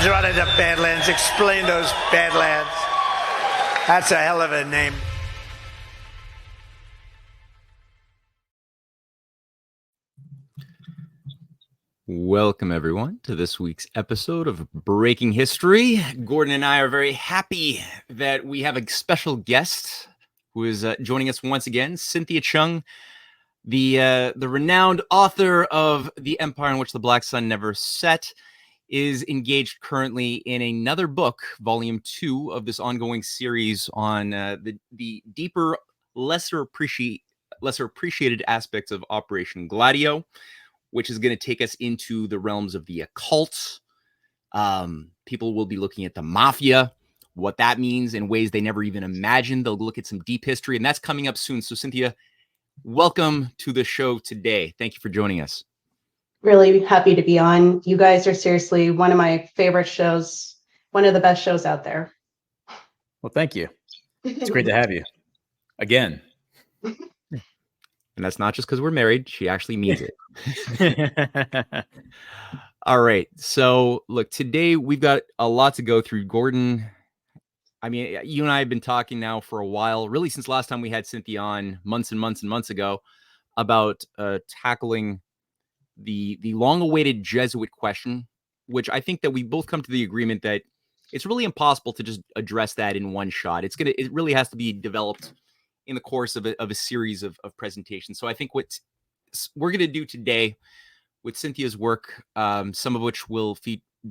Badlands, what are the Badlands? Explain those Badlands. That's a hell of a name. Welcome, everyone, to this week's episode of Breaking History. Gordon and I are very happy that we have a special guest who is joining us once again, Cynthia Chung, the renowned author of The Empire in Which the Black Sun Never Set, is engaged currently in another book, Volume 2 of this ongoing series on the deeper, lesser appreciated aspects of Operation Gladio, which is going to take us into the realms of the occult. People will be looking at the Mafia, what that means in ways they never even imagined. They'll look at some deep history, and that's coming up soon. So, Cynthia, welcome to the show today. Thank you for joining us. Really happy to be on. You guys are seriously one of my favorite shows, one of the best shows out there. Well, thank you. It's great to have you again. And that's not just because we're married. She actually means it. All right. So, look, today we've got a lot to go through. Gordon, I mean, you and I have been talking now for a while, really since last time we had Cynthia on months and months and months ago, about tackling the long-awaited Jesuit question, which I think that we both come to the agreement that it's really impossible to just address that in one shot. It really has to be developed in the course of a series of presentations. So I think what we're going to do today with Cynthia's work, some of which will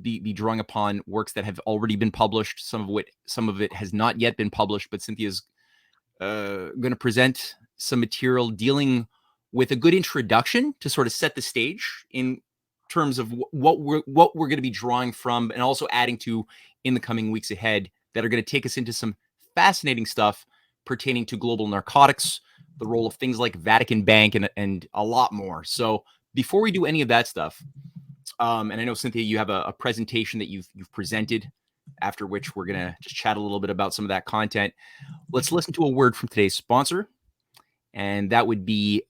be drawing upon works that have already been published, some of it has not yet been published, but Cynthia's going to present some material dealing with a good introduction to sort of set the stage in terms of what we're going to be drawing from, and also adding to in the coming weeks ahead that are going to take us into some fascinating stuff pertaining to global narcotics, the role of things like Vatican Bank, and a lot more. So before we do any of that stuff, and I know, Cynthia, you have a presentation that you've presented, after which we're going to just chat a little bit about some of that content. Let's listen to a word from today's sponsor, and that would be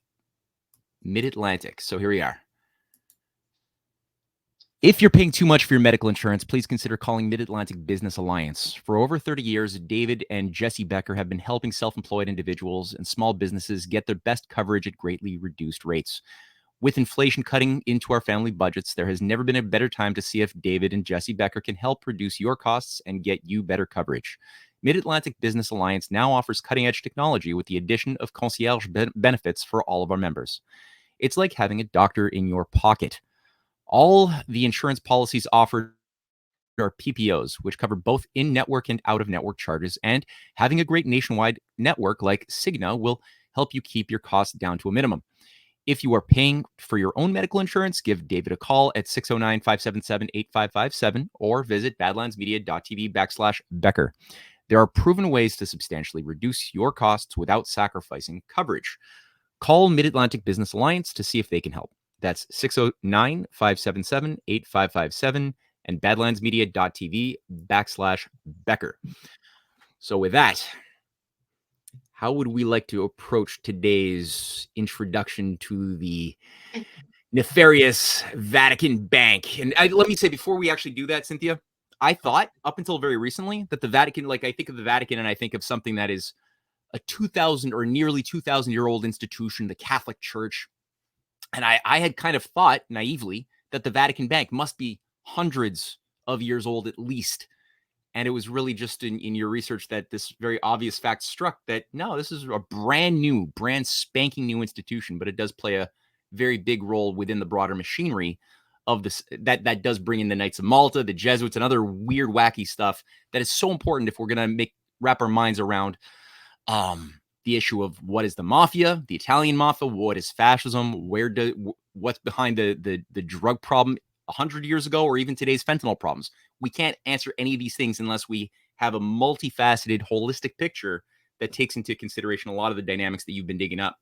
Mid-Atlantic. So here we are. If you're paying too much for your medical insurance, please consider calling Mid-Atlantic Business Alliance. For over 30 years, David and Jesse Becker have been helping self-employed individuals and small businesses get their best coverage at greatly reduced rates. With inflation cutting into our family budgets, there has never been a better time to see if David and Jesse Becker can help reduce your costs and get you better coverage. Mid-Atlantic Business Alliance now offers cutting-edge technology with the addition of concierge benefits for all of our members. It's like having a doctor in your pocket. All the insurance policies offered are PPOs, which cover both in-network and out-of-network charges, and having a great nationwide network like Cigna will help you keep your costs down to a minimum. If you are paying for your own medical insurance, give David a call at 609-577-8557 or visit badlandsmedia.tv/Becker. There are proven ways to substantially reduce your costs without sacrificing coverage. Call Mid-Atlantic Business Alliance to see if they can help. That's 609-577-8557 and badlandsmedia.tv/Becker. So with that, how would we like to approach today's introduction to the nefarious Vatican Bank? And let me say, before we actually do that, Cynthia, I thought up until very recently that the Vatican, like I think of the Vatican and I think of something that is a 2,000 or nearly 2,000-year-old institution, the Catholic Church. And I had kind of thought naively that the Vatican Bank must be hundreds of years old at least. And it was really just in your research that this very obvious fact struck that, no, this is a brand spanking new institution, but it does play a very big role within the broader machinery of this, that does bring in the Knights of Malta, the Jesuits, and other weird, wacky stuff that is so important if we're going to wrap our minds around the issue of what is the Mafia, the Italian Mafia, what is fascism, what's behind the drug problem 100 years ago, or even today's fentanyl problems. We can't answer any of these things unless we have a multifaceted, holistic picture that takes into consideration a lot of the dynamics that you've been digging up.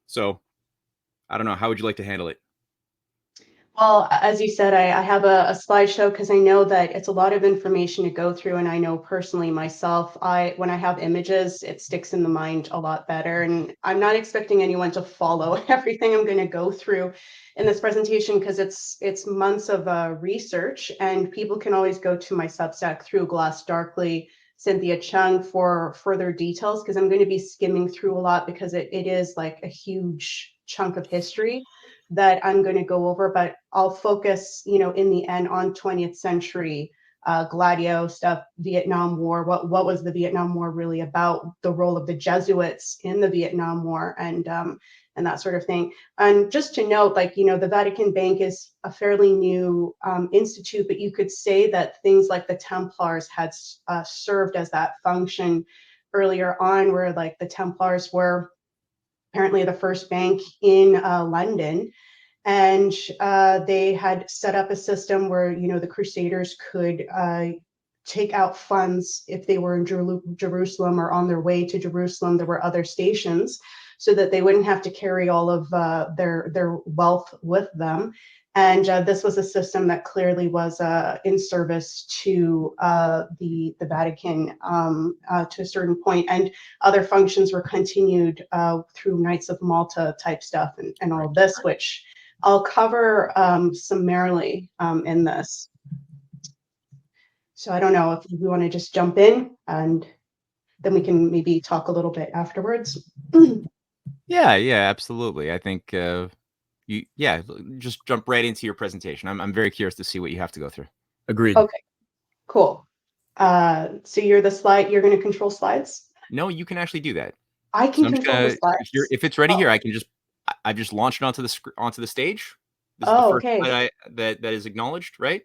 So, I don't know. How would you like to handle it? Well, as you said, I have a slideshow because I know that it's a lot of information to go through, and I know personally myself, when I have images, it sticks in the mind a lot better. And I'm not expecting anyone to follow everything I'm going to go through in this presentation because it's months of research, and people can always go to my Substack Through Glass Darkly, Cynthia Chung, for further details, because I'm going to be skimming through a lot because it is like a huge chunk of history that I'm going to go over, but I'll focus, in the end on 20th century Gladio stuff, Vietnam War. What was the Vietnam War really about? The role of the Jesuits in the Vietnam War, and that sort of thing. And just to note, the Vatican Bank is a fairly new institute, but you could say that things like the Templars had served as that function earlier on, where the Templars were apparently the first bank in London. And they had set up a system where, the Crusaders could take out funds if they were in Jerusalem or on their way to Jerusalem. There were other stations so that they wouldn't have to carry all of their wealth with them. And this was a system that clearly was in service to the Vatican to a certain point, and other functions were continued through Knights of Malta type stuff and all of this, which I'll cover summarily in this. So I don't know if we want to just jump in, and then we can maybe talk a little bit afterwards. Yeah, absolutely. I think just jump right into your presentation. I'm very curious to see what you have to go through. Agreed. Okay, cool. So you're going to control slides? No, you can actually do that. I can control the slides. If it's ready here, I've just launched it onto the stage. This is the first okay. slide that is acknowledged, right?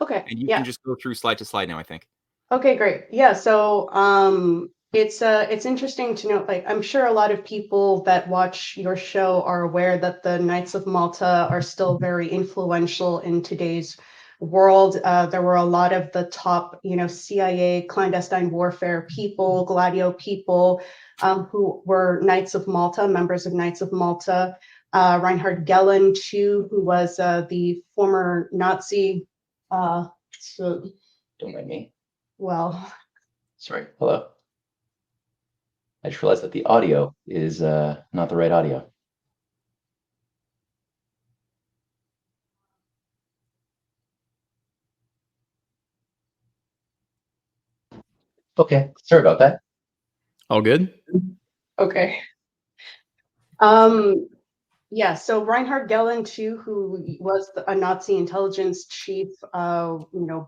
Okay. And you can just go through slide to slide now, I think. Okay, great. Yeah. So it's interesting to note, I'm sure a lot of people that watch your show are aware that the Knights of Malta are still very influential in today's world. There were a lot of the top, CIA clandestine warfare people, Gladio people, who were Knights of Malta, members of Knights of Malta. Reinhard Gehlen, too, who was the former Nazi. So Don't mind me. Well, Sorry. Hello. I just realized that the audio is not the right audio. Okay. Sorry about that. All good? okay. Yeah, so Reinhard Gehlen, too, who was a Nazi intelligence chief,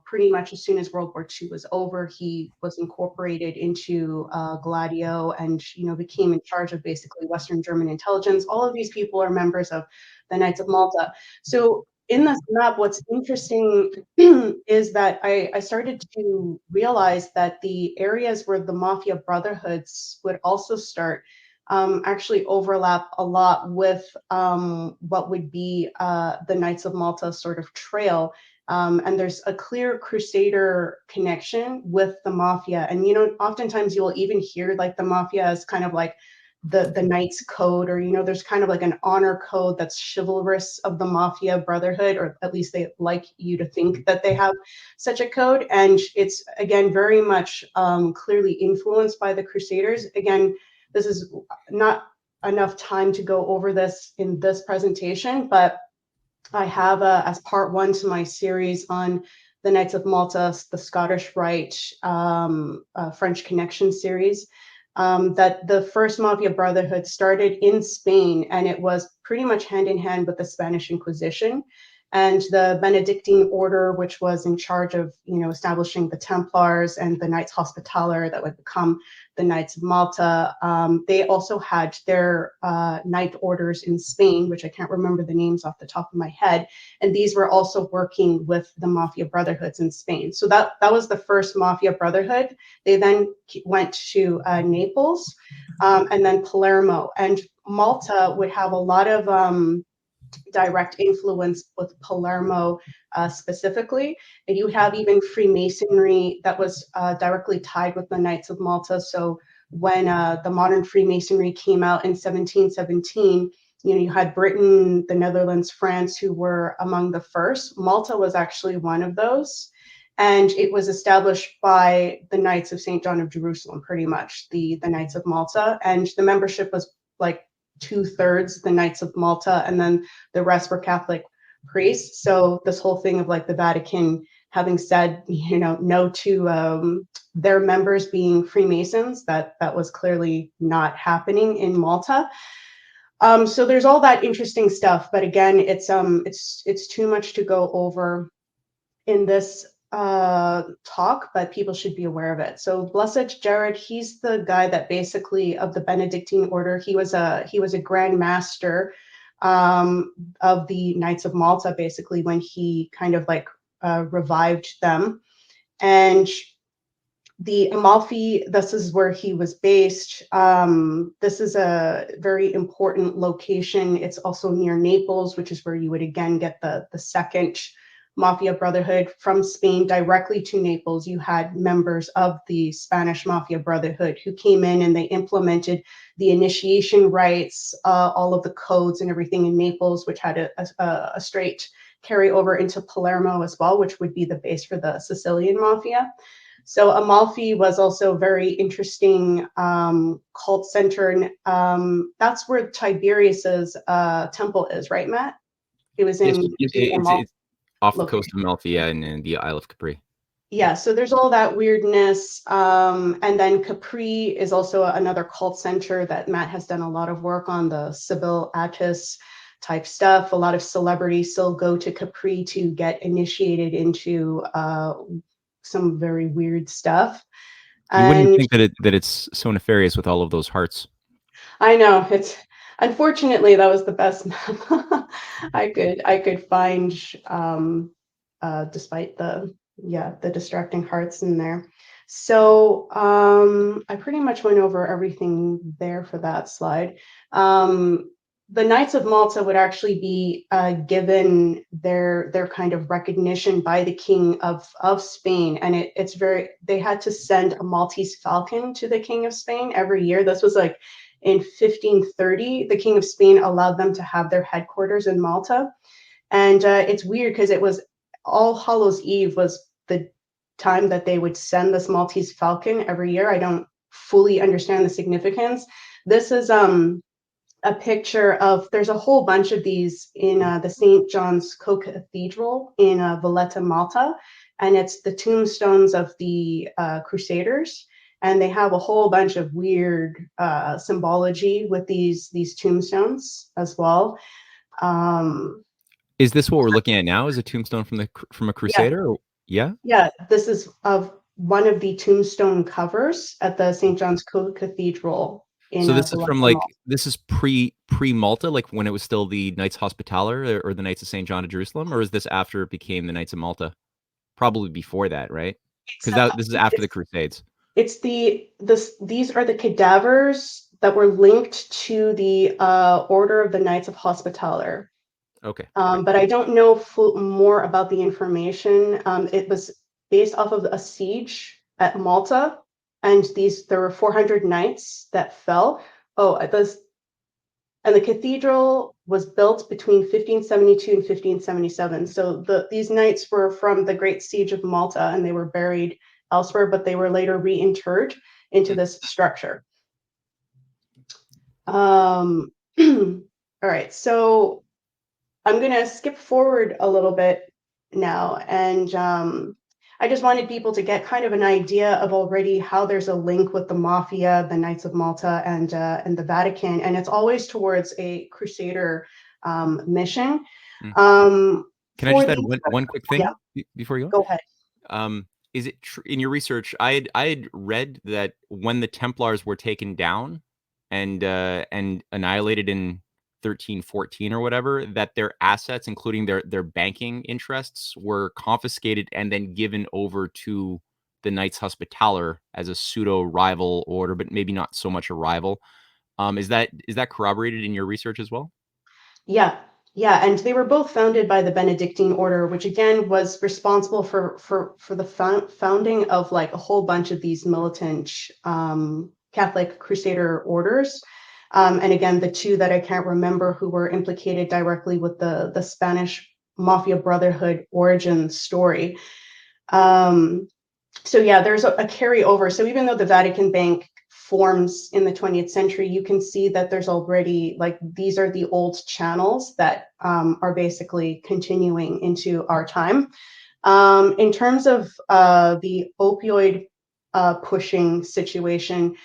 pretty much as soon as World War II was over, he was incorporated into Gladio and, became in charge of basically Western German intelligence. All of these people are members of the Knights of Malta. So in this map, what's interesting is that I started to realize that the areas where the Mafia brotherhoods would also start actually overlap a lot with what would be the Knights of Malta sort of trail. And there's a clear Crusader connection with the Mafia. And, oftentimes you'll even hear the Mafia as kind of like the Knights Code, or, there's kind of like an honor code that's chivalrous of the Mafia brotherhood, or at least they like you to think that they have such a code. And it's, again, very much clearly influenced by the Crusaders. Again, this is not enough time to go over this in this presentation, but I have as part one to my series on the Knights of Malta, the Scottish Rite French Connection series, that the first Mafia Brotherhood started in Spain, and it was pretty much hand in hand with the Spanish Inquisition. And the Benedictine order, which was in charge of, establishing the Templars and the Knights Hospitaller that would become the Knights of Malta, they also had their knight orders in Spain, which I can't remember the names off the top of my head. And these were also working with the Mafia Brotherhoods in Spain. So that was the first Mafia Brotherhood. They then went to Naples and then Palermo. And Malta would have a lot of direct influence with Palermo specifically. And you have even Freemasonry that was directly tied with the Knights of Malta. So when the modern Freemasonry came out in 1717, you had Britain, the Netherlands, France, who were among the first. Malta was actually one of those. And it was established by the Knights of St. John of Jerusalem, pretty much, the Knights of Malta. And the membership was like 2/3 the Knights of Malta, and then the rest were Catholic priests. So this whole thing of like the Vatican having said, no to their members being Freemasons, that was clearly not happening in Malta. So there's all that interesting stuff, but again, it's too much to go over in this talk, but people should be aware of it. So Blessed Jared, he's the guy that basically of the Benedictine order. He was a Grand Master of the Knights of Malta, basically, when he kind of like revived them. And the Amalfi, this is where he was based. This is a very important location. It's also near Naples, which is where you would again get the second Mafia Brotherhood from Spain directly to Naples. You had members of the Spanish Mafia Brotherhood who came in and they implemented the initiation rites, all of the codes and everything in Naples, which had a straight carry over into Palermo as well, which would be the base for the Sicilian Mafia. So Amalfi was also a very interesting cult center, and that's where Tiberius's temple is, right, Matt? It was in it's off the coast of Malta, and the Isle of Capri. Yeah, so there's all that weirdness. And then Capri is also another cult center that Matt has done a lot of work on, the Sibyl Attis type stuff. A lot of celebrities still go to Capri to get initiated into some very weird stuff. You wouldn't think that it's so nefarious with all of those hearts. I know, it's unfortunately that was the best map I could find, despite the distracting hearts in there. So I pretty much went over everything there for that slide. The Knights of Malta would actually be given their kind of recognition by the King of Spain, and they had to send a Maltese falcon to the King of Spain every year. This was like in 1530. The King of Spain allowed them to have their headquarters in Malta, and it's weird because it was All Hallows Eve was the time that they would send this Maltese falcon every year. I don't fully understand the significance. This is a picture of, there's a whole bunch of these in the St. John's Co-Cathedral in Valletta, Malta, and it's the tombstones of the Crusaders, and they have a whole bunch of weird symbology with these tombstones as well. Is this what we're looking at now? Is a tombstone from a Crusader? Yeah. Yeah, this is of one of the tombstone covers at the St. John's Cathedral. So this is from this is pre Malta, like when it was still the Knights Hospitaller or the Knights of St. John of Jerusalem, or is this after it became the Knights of Malta? Probably before that, right? Because this is after the Crusades. It's these are the cadavers that were linked to the Order of the Knights of Hospitaller. Okay. But I don't know more about the information. It was based off of a siege at Malta, and there were 400 knights that fell. And the cathedral was built between 1572 and 1577. So these knights were from the Great Siege of Malta, and they were buried elsewhere, but they were later reinterred into this structure. All right, so I'm going to skip forward a little bit now, and I just wanted people to get kind of an idea of already how there's a link with the Mafia, the Knights of Malta, and the Vatican, and it's always towards a Crusader mission. Can I just add one quick thing before you go? Go ahead. Is it in your research? I had read that when the Templars were taken down and annihilated in 1314 or whatever, that their assets, including their banking interests, were confiscated and then given over to the Knights Hospitaller as a pseudo rival order, but maybe not so much a rival. Is that corroborated in your research as well? Yeah, and they were both founded by the Benedictine order, which again was responsible for the founding of like a whole bunch of these militant Catholic Crusader orders. And again, the two that I can't remember who were implicated directly with the Spanish Mafia Brotherhood origin story. So yeah, there's a carryover. So even though the Vatican Bank forms in the 20th century, you can see that there's already, like, these are the old channels that are basically continuing into our time. In terms of the opioid pushing situation,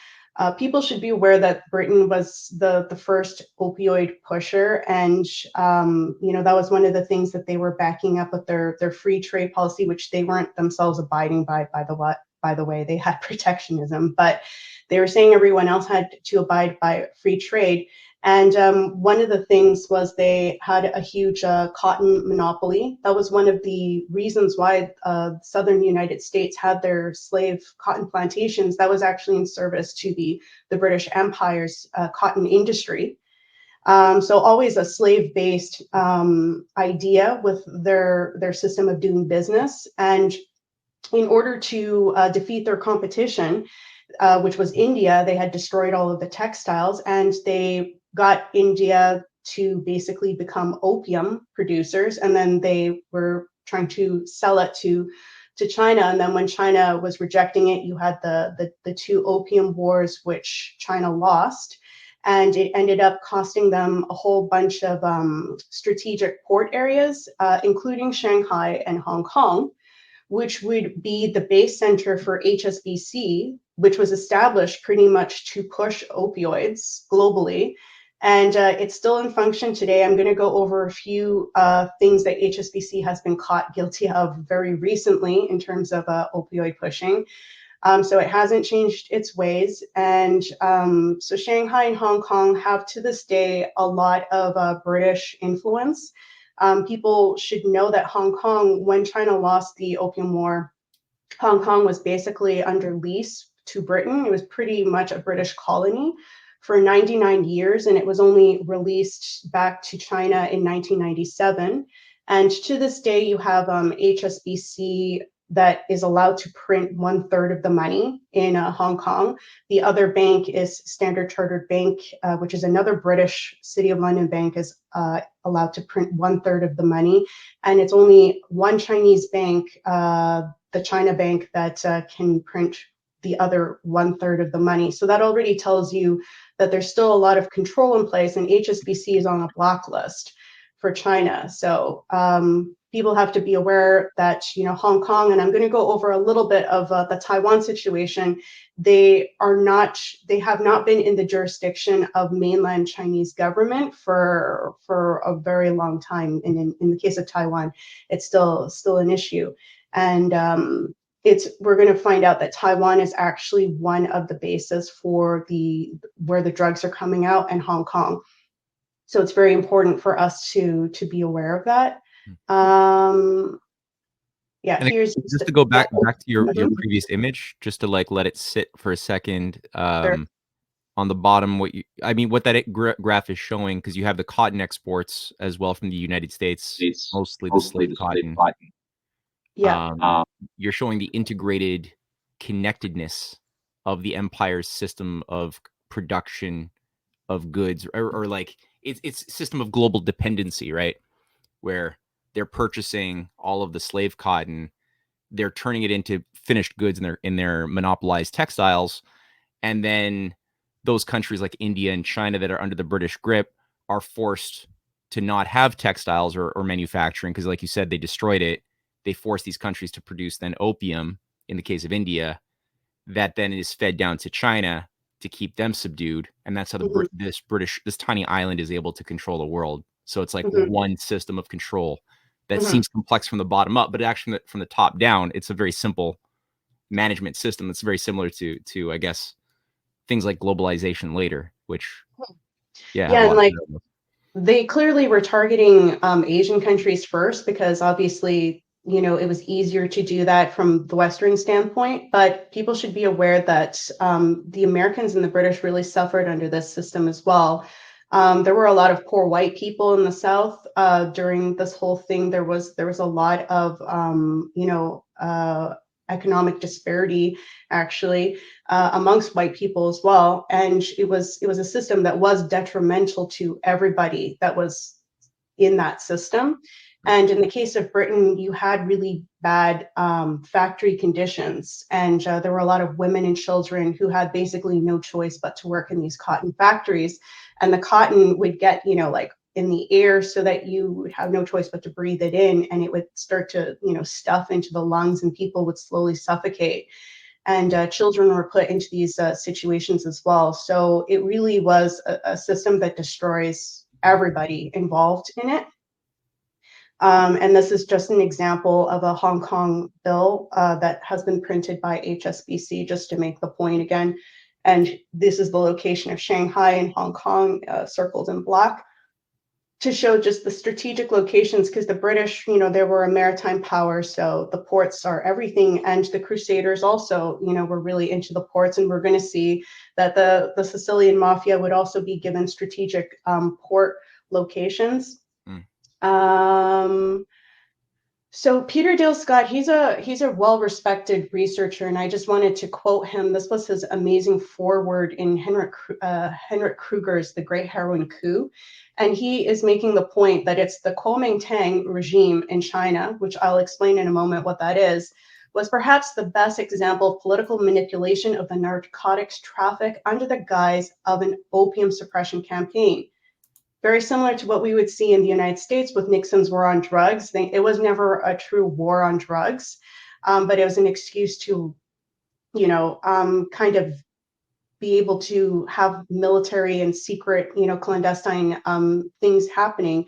people should be aware that Britain was the first opioid pusher, and that was one of the things that they were backing up with their free trade policy, which they weren't themselves abiding by the way. They had protectionism, but they were saying everyone else had to abide by free trade. And one of the things was they had a huge cotton monopoly. That was one of the reasons why southern United States had their slave cotton plantations. That was actually in service to the British Empire's cotton industry. So always a slave-based idea with their system of doing business. And in order to defeat their competition, which was India, they had destroyed all of the textiles, and they got India to basically become opium producers, and then they were trying to sell it to China. And then when China was rejecting it, you had the two opium wars, which China lost, and it ended up costing them a whole bunch of strategic port areas, including Shanghai and Hong Kong, which would be the base center for HSBC, which was established pretty much to push opioids globally. And it's still in function today. I'm going to go over a few things that HSBC has been caught guilty of very recently in terms of opioid pushing. So it hasn't changed its ways. And so Shanghai and Hong Kong have to this day a lot of British influence. People should know that Hong Kong, when China lost the Opium War, Hong Kong was basically under lease to Britain. It was pretty much a British colony for 99 years, and it was only released back to China in 1997. And to this day, you have HSBC that is allowed to print 1/3 of the money in Hong Kong. The other bank is Standard Chartered Bank, which is another British City of London bank, is allowed to print 1/3 of the money. And it's only one Chinese bank, the China Bank, that can print the other 1/3 of the money. So that already tells you that there's still a lot of control in place, and HSBC is on a blacklist for China. So people have to be aware that, Hong Kong, and I'm going to go over a little bit of the Taiwan situation. They have not been in the jurisdiction of mainland Chinese government for a very long time. And in the case of Taiwan, it's still an issue. And we're going to find out that Taiwan is actually one of the bases for where the drugs are coming out, and Hong Kong. So it's very important for us to be aware of that. Yeah, and here's just to go back to your previous image, just to let it sit for a second. Sure. On the bottom, what that graph is showing, because you have the cotton exports as well from the United States, mostly the slave cotton. Yeah. You're showing the integrated connectedness of the empire's system of production of goods, or it's system of global dependency, right? Where they're purchasing all of the slave cotton, they're turning it into finished goods in their monopolized textiles, and then those countries like India and China that are under the British grip are forced to not have textiles or manufacturing, because, like you said, they destroyed it. They force these countries to produce then opium, in the case of India, that then is fed down to China to keep them subdued. And that's how this tiny island is able to control the world. So it's like one system of control that seems complex from the bottom up, but actually from the top down, it's a very simple management system. It's very similar to I guess, things like globalization later, which, and they clearly were targeting Asian countries first, because obviously, it was easier to do that from the Western standpoint. But people should be aware that the Americans and the British really suffered under this system as well. There were a lot of poor white people in the South economic disparity, actually, amongst white people as well. And it was a system that was detrimental to everybody that was in that system. And in the case of Britain, you had really bad factory conditions. And there were a lot of women and children who had basically no choice but to work in these cotton factories. And the cotton would get, like in the air, so that you would have no choice but to breathe it in, and it would start to, stuff into the lungs, and people would slowly suffocate. And children were put into these situations as well. So it really was a system that destroys everybody involved in it. And this is just an example of a Hong Kong bill that has been printed by HSBC, just to make the point again. And this is the location of Shanghai and Hong Kong, circled in black, to show just the strategic locations, because the British, they were a maritime power, so the ports are everything. And the Crusaders also, were really into the ports. And we're going to see that the Sicilian Mafia would also be given strategic port locations. So Peter Dale Scott, he's a well-respected researcher, and I just wanted to quote him. This was his amazing foreword in Henrik Kruger's The Great Heroin Coup. And he is making the point that it's the Kuomintang regime in China, which I'll explain in a moment what that is, was perhaps the best example of political manipulation of the narcotics traffic under the guise of an opium suppression campaign. Very similar to what we would see in the United States with Nixon's war on drugs. It was never a true war on drugs, but it was an excuse to, kind of be able to have military and secret, clandestine things happening.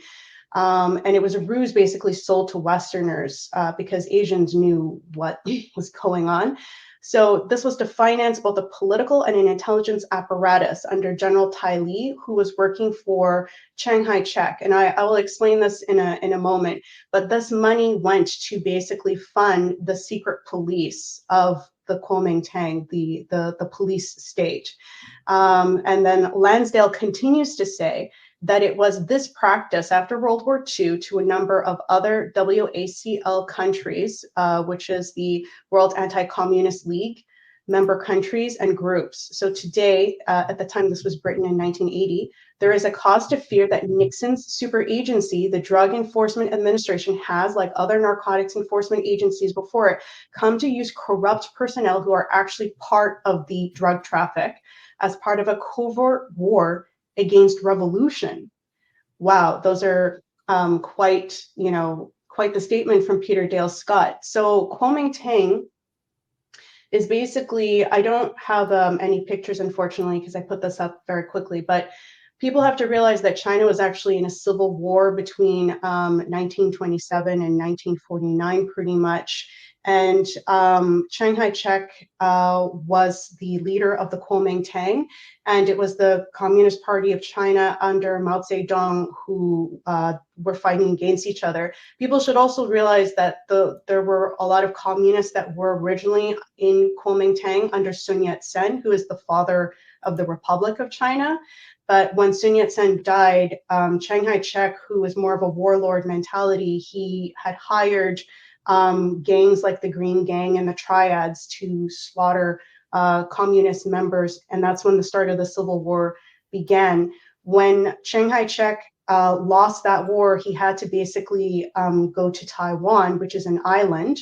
And it was a ruse basically sold to Westerners because Asians knew what was going on. So this was to finance both a political and an intelligence apparatus under General Tai Li, who was working for Chiang Kai-shek. And I will explain this in a moment. But this money went to basically fund the secret police of the Kuomintang, the police state. And then Lansdale continues to say that it was this practice after World War II to a number of other WACL countries, which is the World Anti-Communist League member countries and groups. So today, at the time this was written in 1980, there is a cause to fear that Nixon's super agency, the Drug Enforcement Administration, has, like other narcotics enforcement agencies before it, come to use corrupt personnel who are actually part of the drug traffic as part of a covert war against revolution. Wow, those are quite the statement from Peter Dale Scott. So Kuomintang is basically, I don't have any pictures, unfortunately, because I put this up very quickly, but people have to realize that China was actually in a civil war between 1927 and 1949, pretty much. And Chiang Kai-shek was the leader of the Kuomintang, and it was the Communist Party of China under Mao Zedong who were fighting against each other. People should also realize that there were a lot of communists that were originally in Kuomintang under Sun Yat-sen, who is the father of the Republic of China. But when Sun Yat-sen died, Chiang Kai-shek, who was more of a warlord mentality, he had hired gangs like the Green Gang and the Triads to slaughter communist members. And that's when the start of the Civil War began. When Chiang Kai-shek lost that war, he had to basically go to Taiwan, which is an island.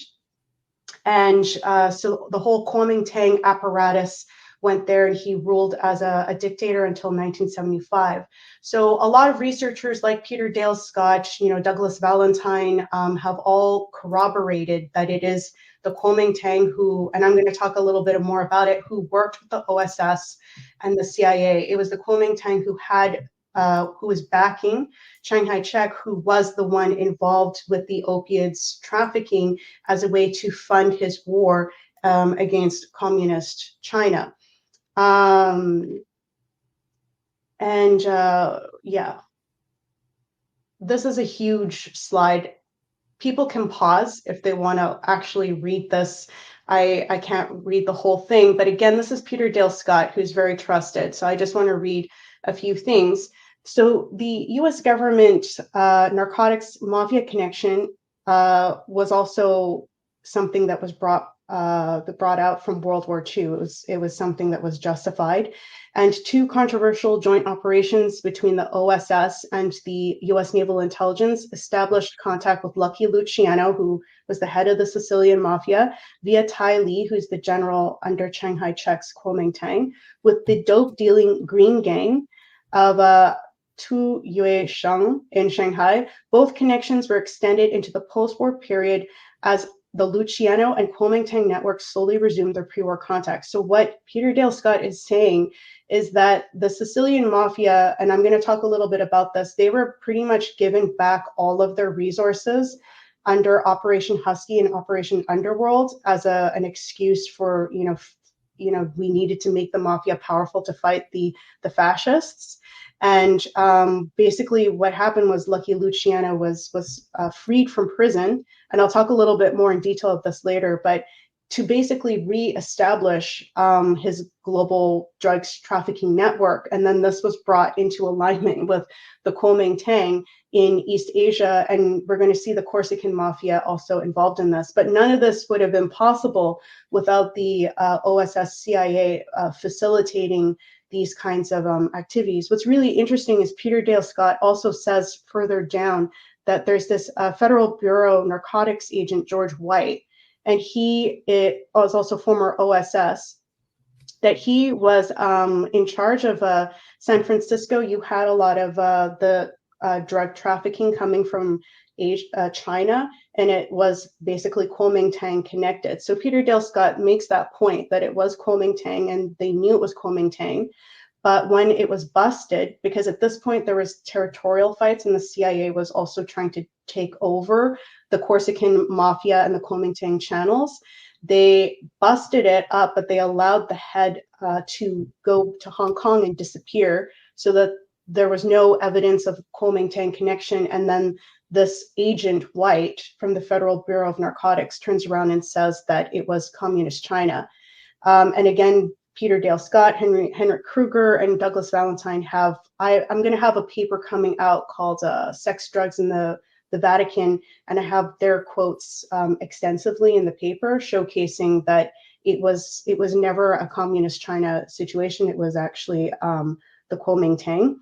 And so the whole Kuomintang apparatus went there, and he ruled as a dictator until 1975. So a lot of researchers like Peter Dale Scott, Douglas Valentine, have all corroborated that it is the Kuomintang who, and I'm going to talk a little bit more about it, who worked with the OSS and the CIA. It was the Kuomintang who was backing Chiang Kai-shek, who was the one involved with the opiates trafficking as a way to fund his war against communist China. Yeah, this is a huge slide. People can pause if they want to actually read this. I can't read the whole thing, but again, this is Peter Dale Scott, who's very trusted. So I just want to read a few things. So the US government narcotics mafia connection was also something that was brought brought out from World War II. It was something that was justified. And two controversial joint operations between the OSS and the US Naval Intelligence established contact with Lucky Luciano, who was the head of the Sicilian Mafia, via Tai Li, who's the general under Chiang Kai-shek's Kuomintang, with the dope dealing Green Gang of Tu Yue Sheng in Shanghai. Both connections were extended into the post-war period as the Luciano and Kuomintang networks slowly resumed their pre-war contacts. So what Peter Dale Scott is saying is that the Sicilian Mafia, and I'm going to talk a little bit about this, they were pretty much given back all of their resources under Operation Husky and Operation Underworld as an excuse for, we needed to make the mafia powerful to fight the fascists. And basically what happened was Lucky Luciano was freed from prison. And I'll talk a little bit more in detail of this later, but to basically reestablish his global drugs trafficking network. And then this was brought into alignment with the Kuomintang in East Asia. And we're going to see the Corsican Mafia also involved in this. But none of this would have been possible without the OSS CIA facilitating these kinds of activities. What's really interesting is Peter Dale Scott also says further down that there's this Federal Bureau narcotics agent, George White, and he was also former OSS, that he was in charge of San Francisco. You had a lot of the drug trafficking coming from China, and it was basically Kuomintang connected. So Peter Dale Scott makes that point that it was Kuomintang, and they knew it was Kuomintang. But when it was busted, because at this point there was territorial fights and the CIA was also trying to take over the Corsican Mafia and the Kuomintang channels, they busted it up, but they allowed the head to go to Hong Kong and disappear so that there was no evidence of Kuomintang connection. And then this agent White from the Federal Bureau of Narcotics turns around and says that it was Communist China. And again, Peter Dale Scott, Henrik Kruger, and Douglas Valentine have, I'm going to have a paper coming out called Sex, Drugs, in the Vatican, and I have their quotes extensively in the paper showcasing that it was never a Communist China situation. It was actually the Kuomintang.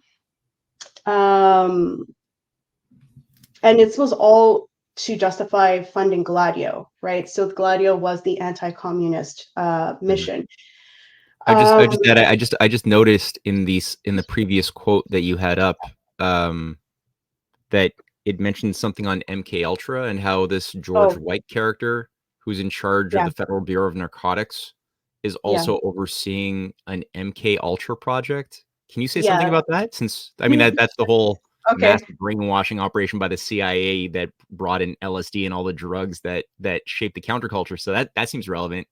And this was all to justify funding Gladio, right? So Gladio was the anti-communist mission. I just noticed in the previous quote that you had up that it mentioned something on MK Ultra and how this George White character, who's in charge of the Federal Bureau of Narcotics, is also overseeing an MK Ultra project. Can you say something about that? Since I mean that's the whole massive brainwashing operation by the CIA that brought in LSD and all the drugs that shaped the counterculture. So that seems relevant.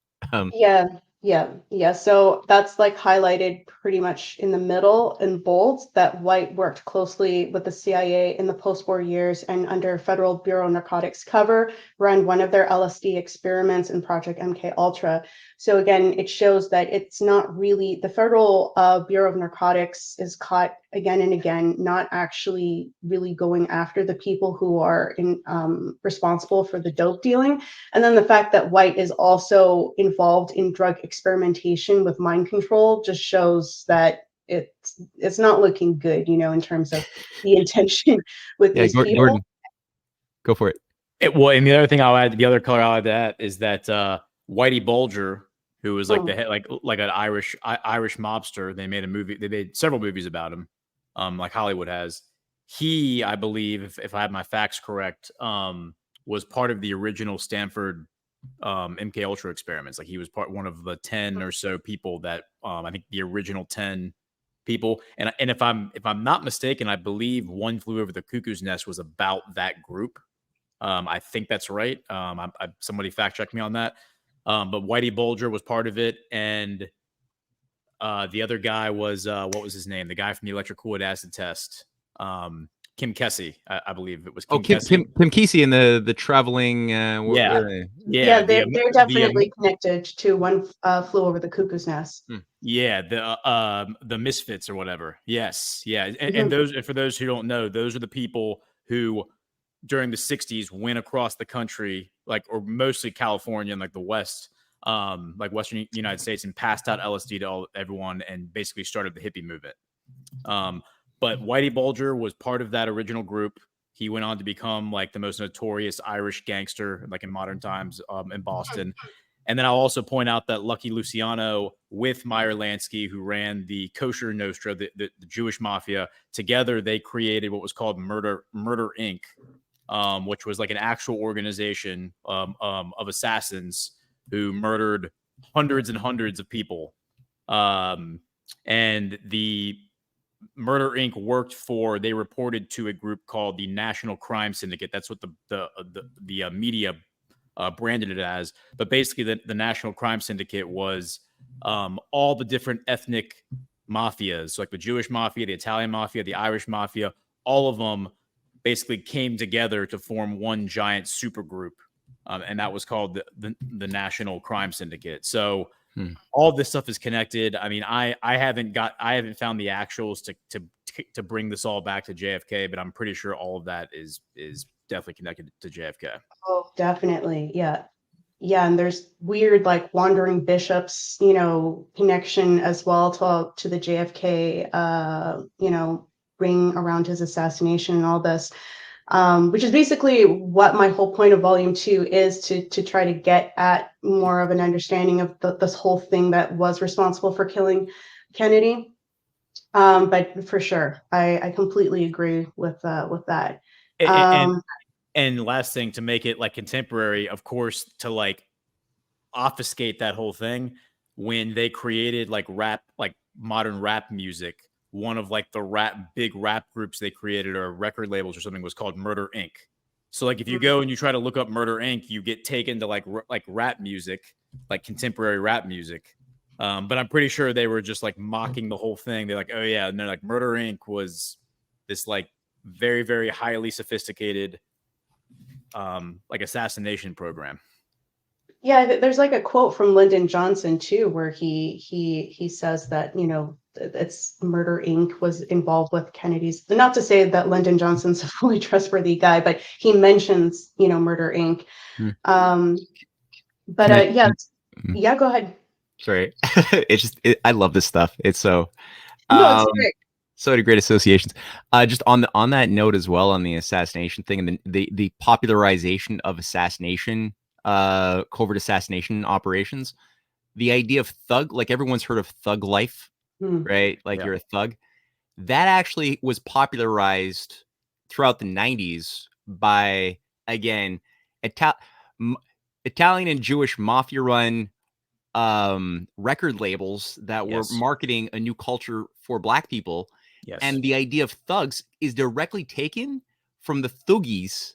Yeah. So that's like highlighted pretty much in the middle in bold that White worked closely with the CIA in the post-war years and under Federal Bureau of Narcotics cover, ran one of their LSD experiments in Project MK Ultra. So again, it shows that it's not really, the Federal Bureau of Narcotics is caught again and again, not actually really going after the people who are responsible for the dope dealing. And then the fact that White is also involved in drug experimentation with mind control just shows that it's not looking good, in terms of the intention with these people. Gordon, go for it. Well, and the other thing I'll add, the other color I'll add to that is that Whitey Bulger, who was like the head, like an Irish mobster. They made a movie. They made several movies about him, like Hollywood has. He, I believe, if I have my facts correct, was part of the original Stanford MK Ultra experiments. Like he was one of the 10 or so people that I think the original 10 people. And if I'm not mistaken, I believe One Flew Over the Cuckoo's Nest was about that group. I think that's right. Somebody fact check me on that. But Whitey Bulger was part of it, and the other guy was what was his name? The guy from the electric fluid acid test. Kim Kesey, I believe it was. Kim Kesey and the traveling. They're definitely connected to One Flew Over the Cuckoo's Nest. Yeah, the Misfits or whatever. Yes, yeah, and those, for those who don't know, those are the people who during the 60s went across the country, or mostly California and like the West, like Western United States, and passed out LSD to everyone and basically started the hippie movement. But Whitey Bulger was part of that original group. He went on to become like the most notorious Irish gangster, like in modern times, in Boston. And then I'll also point out that Lucky Luciano with Meyer Lansky, who ran the Kosher Nostra, the Jewish Mafia, together they created what was called Murder Inc., which was like an actual organization of assassins who murdered hundreds and hundreds of people. And the Murder Inc. they reported to a group called the National Crime Syndicate. That's what the media branded it as. But basically the National Crime Syndicate was all the different ethnic mafias, like the Jewish Mafia, the Italian Mafia, the Irish Mafia, all of them basically came together to form one giant super group. And that was called the National Crime Syndicate. So all this stuff is connected. I mean, I haven't found the actuals to bring this all back to JFK, but I'm pretty sure all of that is definitely connected to JFK. Oh, definitely. Yeah. Yeah. And there's weird, like wandering bishops, connection as well to the JFK, ring around his assassination and all this. Which is basically what my whole point of volume 2 is, to try to get at more of an understanding of this whole thing that was responsible for killing Kennedy. But for sure, I completely agree with that. And last thing, to make it like contemporary, of course, to like obfuscate that whole thing, when they created like rap, like modern rap music, one of like the big rap groups they created, or record labels or something, was called Murder Inc. So like if you go and you try to look up Murder Inc., you get taken to like rap music, like contemporary rap music. But I'm pretty sure they were just like mocking the whole thing. They're like, oh yeah, and they're like, Murder Inc. was this like very, very highly sophisticated like assassination program. Yeah, there's like a quote from Lyndon Johnson too, where he says that it's Murder Inc. was involved with Kennedy's. Not to say that Lyndon Johnson's a fully trustworthy guy, but he mentions Murder Inc. Yeah, go ahead. Sorry, it's just I love this stuff. It's so No, it's great. so many great associations. Just on that note as well, on the assassination thing and the popularization of assassination. Covert assassination operations, the idea of thug, like everyone's heard of thug life, right? Like you're a thug. That actually was popularized throughout the 90s by, again, Italian and Jewish mafia run record labels that were marketing a new culture for Black people. Yes. And the idea of thugs is directly taken from the Thugis,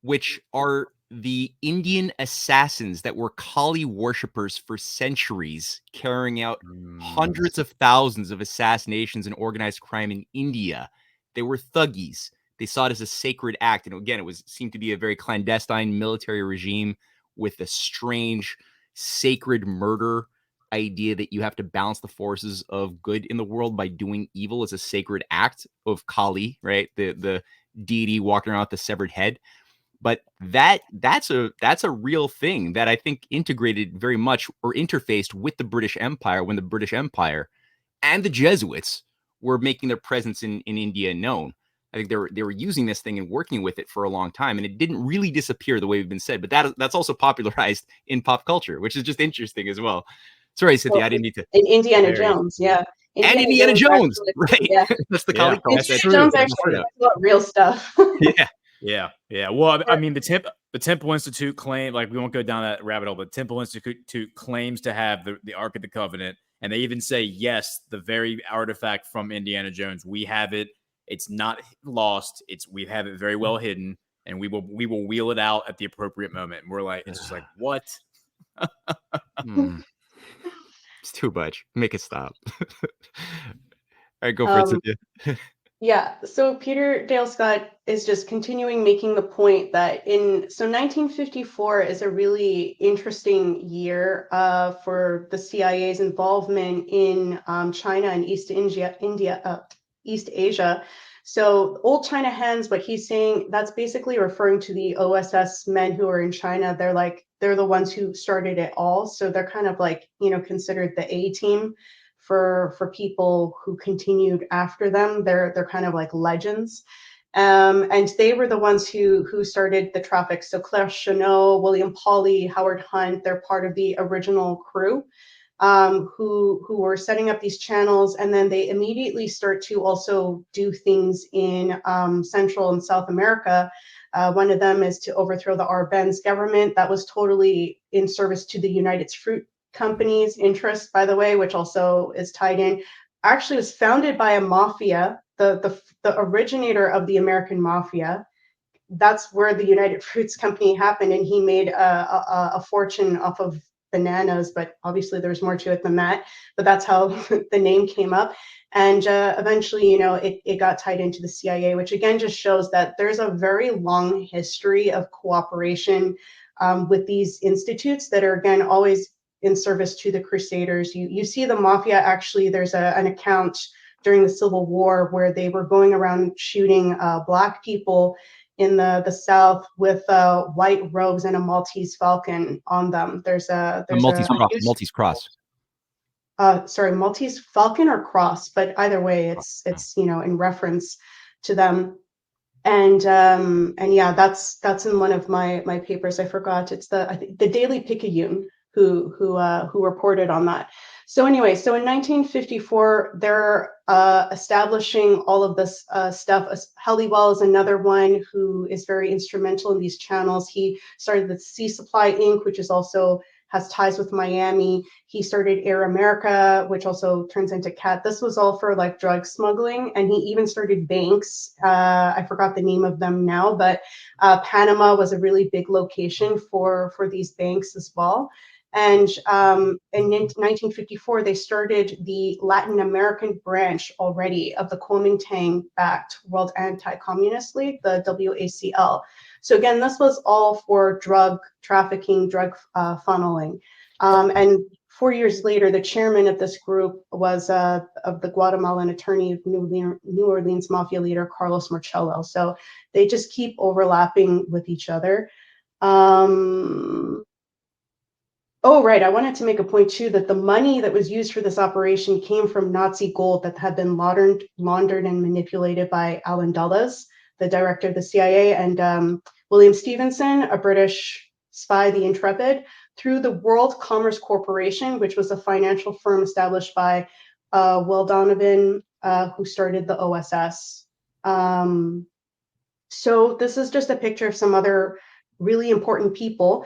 which are the Indian assassins that were Kali worshippers for centuries, carrying out hundreds of thousands of assassinations and organized crime in India. They were Thuggies. They saw it as a sacred act. And again, seemed to be a very clandestine military regime with a strange sacred murder idea that you have to balance the forces of good in the world by doing evil as a sacred act of Kali, right? The deity walking around with the severed head. But that's a real thing that I think integrated very much, or interfaced with the British Empire, when the British Empire and the Jesuits were making their presence in India known. I think they were using this thing and working with it for a long time, and it didn't really disappear the way we've been said. But that's also popularized in pop culture, which is just interesting as well. Sorry, Cynthia, I didn't need to. In Indiana Jones, yeah. Indiana Jones, actually, right? Yeah. That's the Kali Indiana culture. Jones actually talks about real stuff. Yeah. Well, I mean, the Temple Institute claim, like, we won't go down that rabbit hole, but Temple Institute claims to have the Ark of the Covenant, and they even say, yes, the very artifact from Indiana Jones, we have it. It's not lost. We have it very well hidden, and we will wheel it out at the appropriate moment. And we're like, it's just like, what? It's too much. Make it stop. All right, go for it, Cynthia. Yeah, so Peter Dale Scott is just continuing making the point that 1954 is a really interesting year for the CIA's involvement in China and East Asia. So old China hens, what he's saying, that's basically referring to the OSS men who are in China. They're the ones who started it all. So they're kind of like, considered the A team for people who continued after them. They're kind of like legends. And they were the ones who started the traffic. So Claire Chenot, William Pawley, Howard Hunt, they're part of the original crew who were setting up these channels. And then they immediately start to also do things in Central and South America. One of them is to overthrow the Arbenz government. That was totally in service to the United Fruit Company's interest, by the way, which also is tied in. Actually, it was founded by a mafia, the originator of the American Mafia. That's where the United Fruits Company happened, and he made a fortune off of bananas, but obviously there's more to it than that. But that's how the name came up. And eventually, it got tied into the CIA, which again just shows that there's a very long history of cooperation with these institutes that are, again, always in service to the Crusaders. You see the Mafia, actually, there's an account during the Civil War where they were going around shooting Black people in the South with white robes and a Maltese falcon on them. There's a Maltese cross. Sorry, Maltese falcon or cross, but either way, it's in reference to them. And yeah, that's in one of my papers. I forgot. It's the Daily Picayune who reported on that. So anyway, so in 1954, they're establishing all of this stuff. Helliwell is another one who is very instrumental in these channels. He started the Sea Supply Inc., which is also has ties with Miami. He started Air America, which also turns into CAT. This was all for like drug smuggling. And he even started banks. I forgot the name of them now, but Panama was a really big location for these banks as well. And in 1954, they started the Latin American branch already of the Kuomintang-backed World Anti-Communist League, the WACL. So again, this was all for drug trafficking, drug funneling. And 4 years later, the chairman of this group was of the Guatemalan attorney of New Orleans mafia leader, Carlos Marcello. So they just keep overlapping with each other. Oh, right. I wanted to make a point, too, that the money that was used for this operation came from Nazi gold that had been laundered and manipulated by Allen Dulles, the director of the CIA, and William Stevenson, a British spy, the Intrepid, through the World Commerce Corporation, which was a financial firm established by Will Donovan, who started the OSS. So this is just a picture of some other really important people.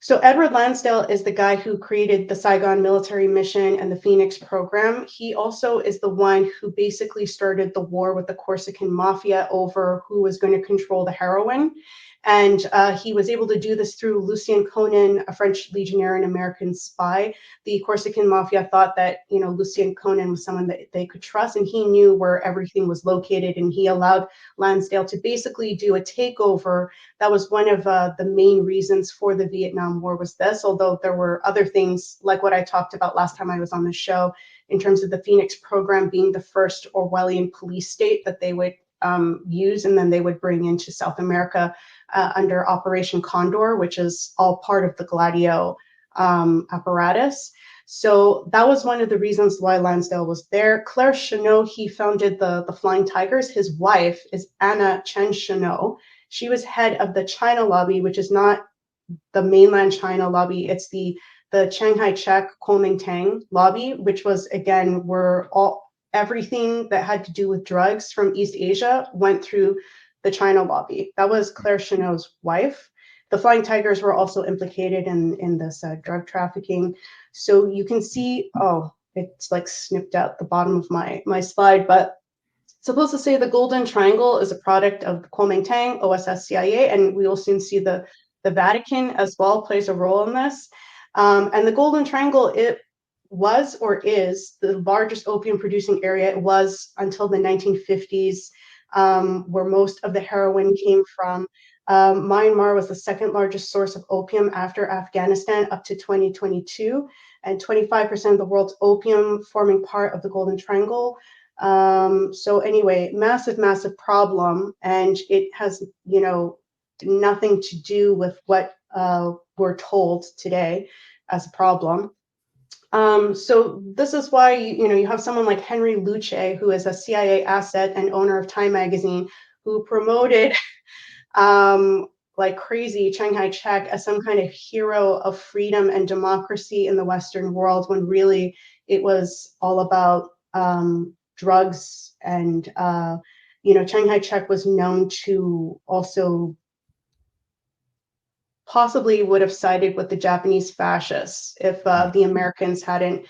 So Edward Lansdale is the guy who created the Saigon military mission and the Phoenix program. He also is the one who basically started the war with the Corsican mafia over who was going to control the heroin. And he was able to do this through Lucien Conan, a French legionnaire and American spy. The Corsican mafia thought that, Lucien Conan was someone that they could trust, and he knew where everything was located, and he allowed Lansdale to basically do a takeover. That was one of the main reasons for the Vietnam War was this, although there were other things like what I talked about last time I was on the show in terms of the Phoenix program being the first Orwellian police state that they would use, and then they would bring into South America under Operation Condor, which is all part of the Gladio apparatus. So that was one of the reasons why Lansdale was there. Claire Chenot, he founded the Flying Tigers. His wife is Anna Chen Chenot. She was head of the China lobby, which is not the mainland China lobby. It's the Shanghai Czech Kuomintang lobby, which was, again, where everything that had to do with drugs from East Asia went through the China lobby. That was Claire Chenot's wife. The Flying Tigers were also implicated in this drug trafficking. So you can see, it's like snipped out the bottom of my slide, but it's supposed to say the Golden Triangle is a product of the Kuomintang, OSS, CIA, and we will soon see the Vatican as well plays a role in this. And the Golden Triangle, it was or is the largest opium producing area. It was until the 1950s, where most of the heroin came from. Myanmar was the second largest source of opium after Afghanistan up to 2022, and 25% of the world's opium forming part of the Golden Triangle So anyway, massive problem, and it has, nothing to do with what we're told today as a problem. So this is why, you have someone like Henry Luce, who is a CIA asset and owner of Time magazine, who promoted like crazy Chiang Kai-shek as some kind of hero of freedom and democracy in the Western world, when really it was all about drugs. And Chiang Kai-shek was known to also possibly would have sided with the Japanese fascists if the Americans hadn't,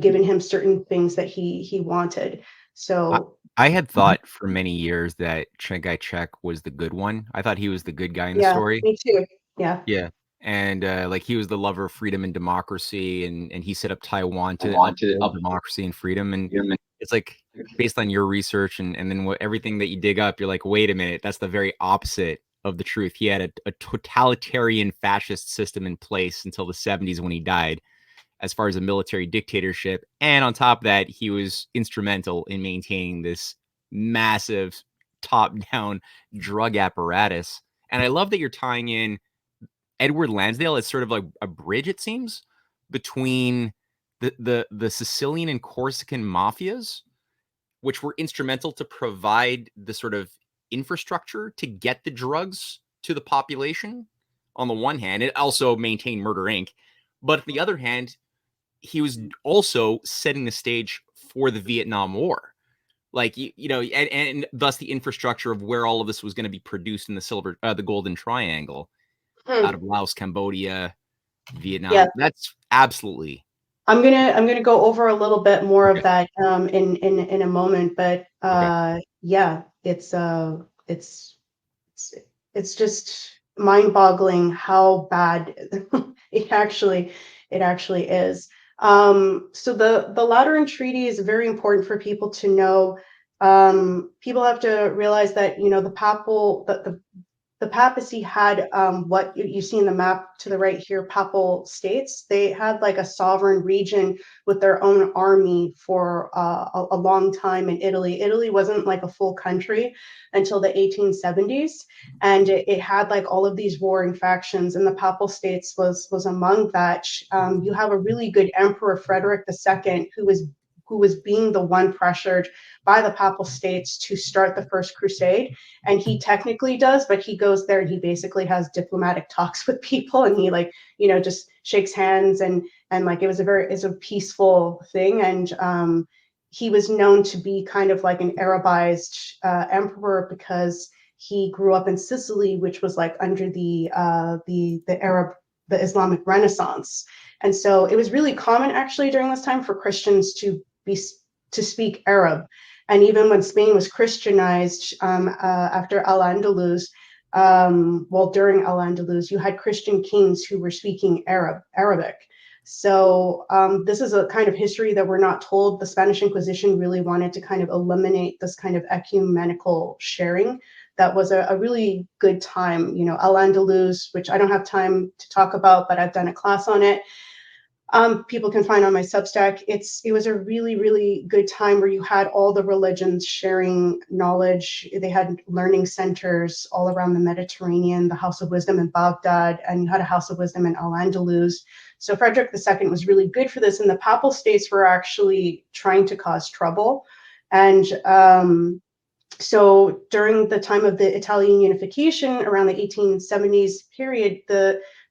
given him certain things that he wanted. So I had thought for many years that Chiang Kai-shek was the good one. I thought he was the good guy in the yeah, story. me too. Yeah. Yeah. And like he was the lover of freedom and democracy, and he set up Taiwan to help democracy and freedom. And it's like, based on your research and then everything that you dig up, you're like, wait a minute, that's the very opposite of the truth. He had a totalitarian fascist system in place until the 70s when he died, as far as a military dictatorship. And on top of that, he was instrumental in maintaining this massive top-down drug apparatus. And I love that you're tying in Edward Lansdale as sort of like a bridge, it seems, between the Sicilian and Corsican mafias, which were instrumental to provide the sort of infrastructure to get the drugs to the population. On the one hand, it also maintained Murder Inc. But on the other hand, he was also setting the stage for the Vietnam War. Like, and thus the infrastructure of where all of this was going to be produced in the Golden Triangle out of Laos, Cambodia, Vietnam. Yeah. That's absolutely. I'm gonna go over a little bit more of that in a moment, but yeah, it's just mind-boggling how bad it actually is. So the Lateran Treaty is very important for people to know. People have to realize that the papacy had what you see in the map to the right here, papal states. They had like a sovereign region with their own army for a long time in Italy. Italy wasn't like a full country until the 1870s, and it had like all of these warring factions, and the papal states was among that. You have a really good Emperor Frederick II, who was being the one pressured by the papal states to start the First Crusade. And he technically does, but he goes there and he basically has diplomatic talks with people, and he just shakes hands, and like it's a peaceful thing. And he was known to be kind of like an Arabized emperor, because he grew up in Sicily, which was like under the Islamic Renaissance. And so it was really common actually during this time for Christians to speak Arab. And even when Spain was Christianized after Al-Andalus, during Al-Andalus, you had Christian kings who were speaking Arabic. So this is a kind of history that we're not told. The Spanish Inquisition really wanted to kind of eliminate this kind of ecumenical sharing. That was a really good time. Al-Andalus, which I don't have time to talk about, but I've done a class on it. People can find on my Substack. It was a really, really good time where you had all the religions sharing knowledge. They had learning centers all around the Mediterranean, the House of Wisdom in Baghdad, and you had a House of Wisdom in Al-Andalus. So Frederick II was really good for this, and the papal states were actually trying to cause trouble. And so during the time of the Italian unification, around the 1870s period,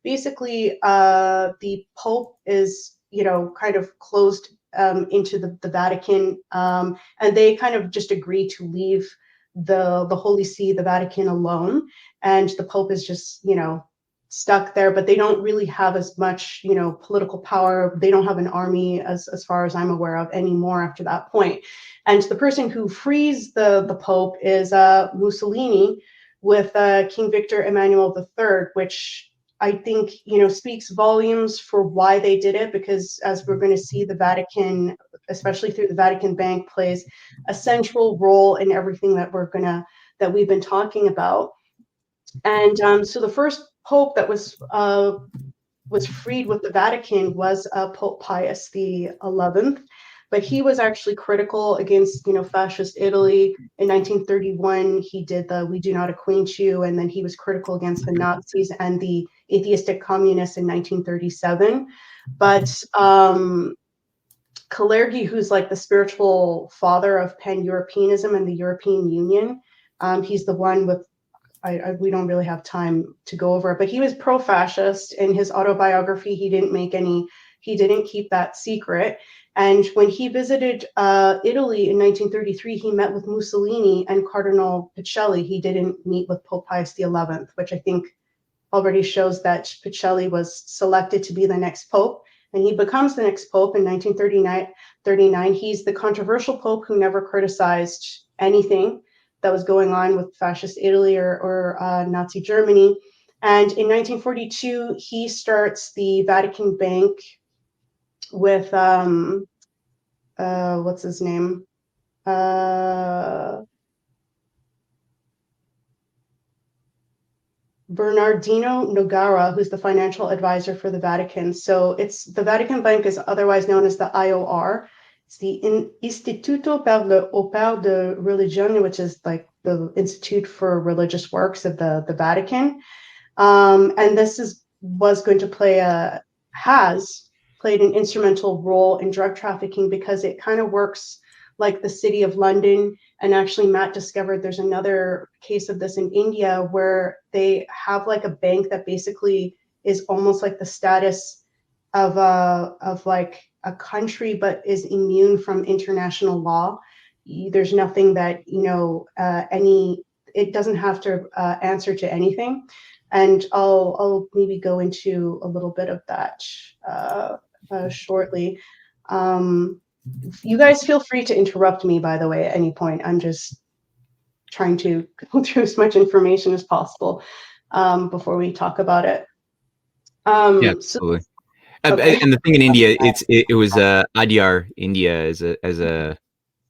basically the Pope is, kind of closed into the Vatican, and they kind of just agree to leave the Holy See, the Vatican, alone, and the Pope is just, stuck there. But they don't really have as much, political power. They don't have an army, as far as I'm aware of, anymore after that point. And the person who frees the Pope is Mussolini, with King Victor Emmanuel III, which I think, speaks volumes for why they did it, because as we're going to see, the Vatican, especially through the Vatican Bank, plays a central role in everything that we've been talking about. And so the first Pope that was freed with the Vatican was Pope Pius XI. but he was actually critical against, fascist Italy. In 1931, he did the "We Do Not Acquaint You," and then he was critical against the Nazis and the atheistic communists in 1937. But Kalergi, who's like the spiritual father of pan-Europeanism and the European Union, he's the one with, we don't really have time to go over it, but he was pro-fascist. In his autobiography, he didn't keep that secret. And when he visited Italy in 1933, he met with Mussolini and Cardinal Pacelli. He didn't meet with Pope Pius XI, which I think already shows that Pacelli was selected to be the next pope. And he becomes the next pope in 1939. He's the controversial pope who never criticized anything that was going on with fascist Italy or Nazi Germany. And in 1942, he starts the Vatican Bank with, what's his name? Bernardino Nogara, who's the financial advisor for the Vatican. So the Vatican Bank is otherwise known as the IOR. It's the Istituto per l'Opera de Religione, which is like the Institute for Religious Works of the Vatican. And this has played an instrumental role in drug trafficking because it kind of works like the City of London. And actually, Matt discovered there's another case of this in India where they have like a bank that basically is almost like the status of like a country, but is immune from international law. There's nothing that, it doesn't have to answer to anything. And I'll maybe go into a little bit of that shortly. You guys feel free to interrupt me, by the way, at any point. I'm just trying to go through as much information as possible before we talk about it. Yeah, absolutely. Okay. And the thing in India, it was Adyar, India, as a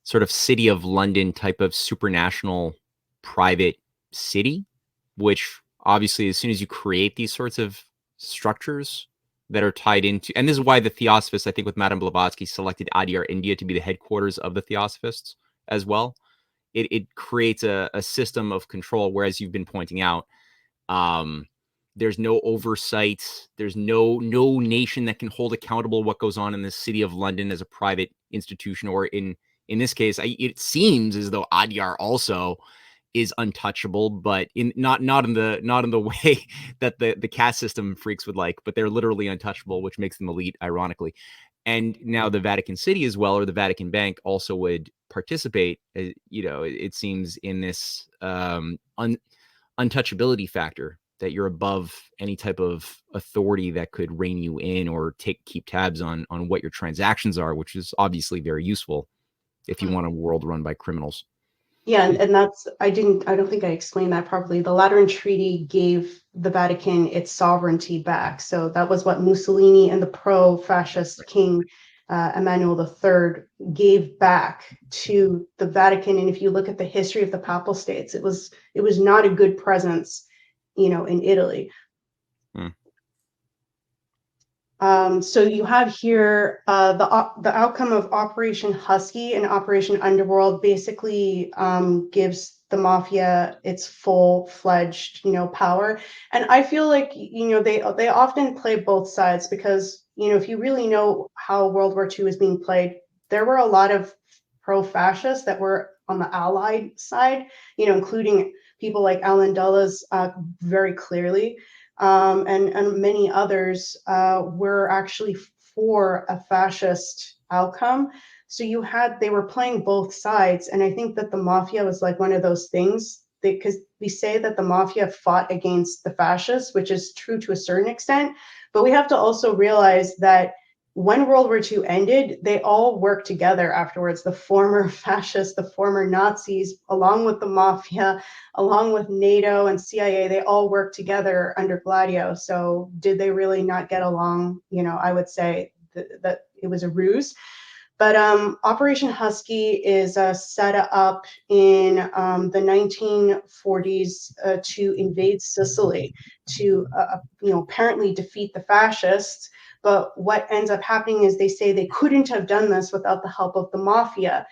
sort of City of London type of supranational private city, which obviously, as soon as you create these sorts of structures that are tied into, and this is why the Theosophists, I think with Madame Blavatsky, selected Adyar, India to be the headquarters of the Theosophists as well. It creates a system of control, whereas you've been pointing out, there's no oversight. There's no nation that can hold accountable what goes on in the City of London as a private institution, or in this case, it seems as though Adyar also is untouchable, but not in the way that the caste system freaks would like, but they're literally untouchable, which makes them elite, ironically. And now the Vatican City as well, or the Vatican Bank, also would participate, it seems, in this untouchability factor, that you're above any type of authority that could rein you in or keep tabs on what your transactions are, which is obviously very useful if you want a world run by criminals. Yeah, and that's, I don't think I explained that properly. The Lateran Treaty gave the Vatican its sovereignty back. So that was what Mussolini and the pro-fascist King Emmanuel III gave back to the Vatican. And if you look at the history of the Papal States, it was not a good presence, in Italy. So you have here the outcome of Operation Husky and Operation Underworld basically gives the mafia its full-fledged, power. And I feel like, they often play both sides because, if you really know how World War II is being played, there were a lot of pro-fascists that were on the Allied side, including people like Alan Dulles very clearly. And many others were actually for a fascist outcome. So they were playing both sides. And I think that the mafia was like one of those things, because we say that the mafia fought against the fascists, which is true to a certain extent. But we have to also realize that when World War II ended, they all worked together afterwards. The former fascists, the former Nazis, along with the mafia, along with NATO and CIA, they all worked together under Gladio. So did they really not get along? I would say that it was a ruse. But Operation Husky is set up in the 1940s to invade Sicily, to apparently defeat the fascists. But what ends up happening is they say they couldn't have done this without the help of the Mafia.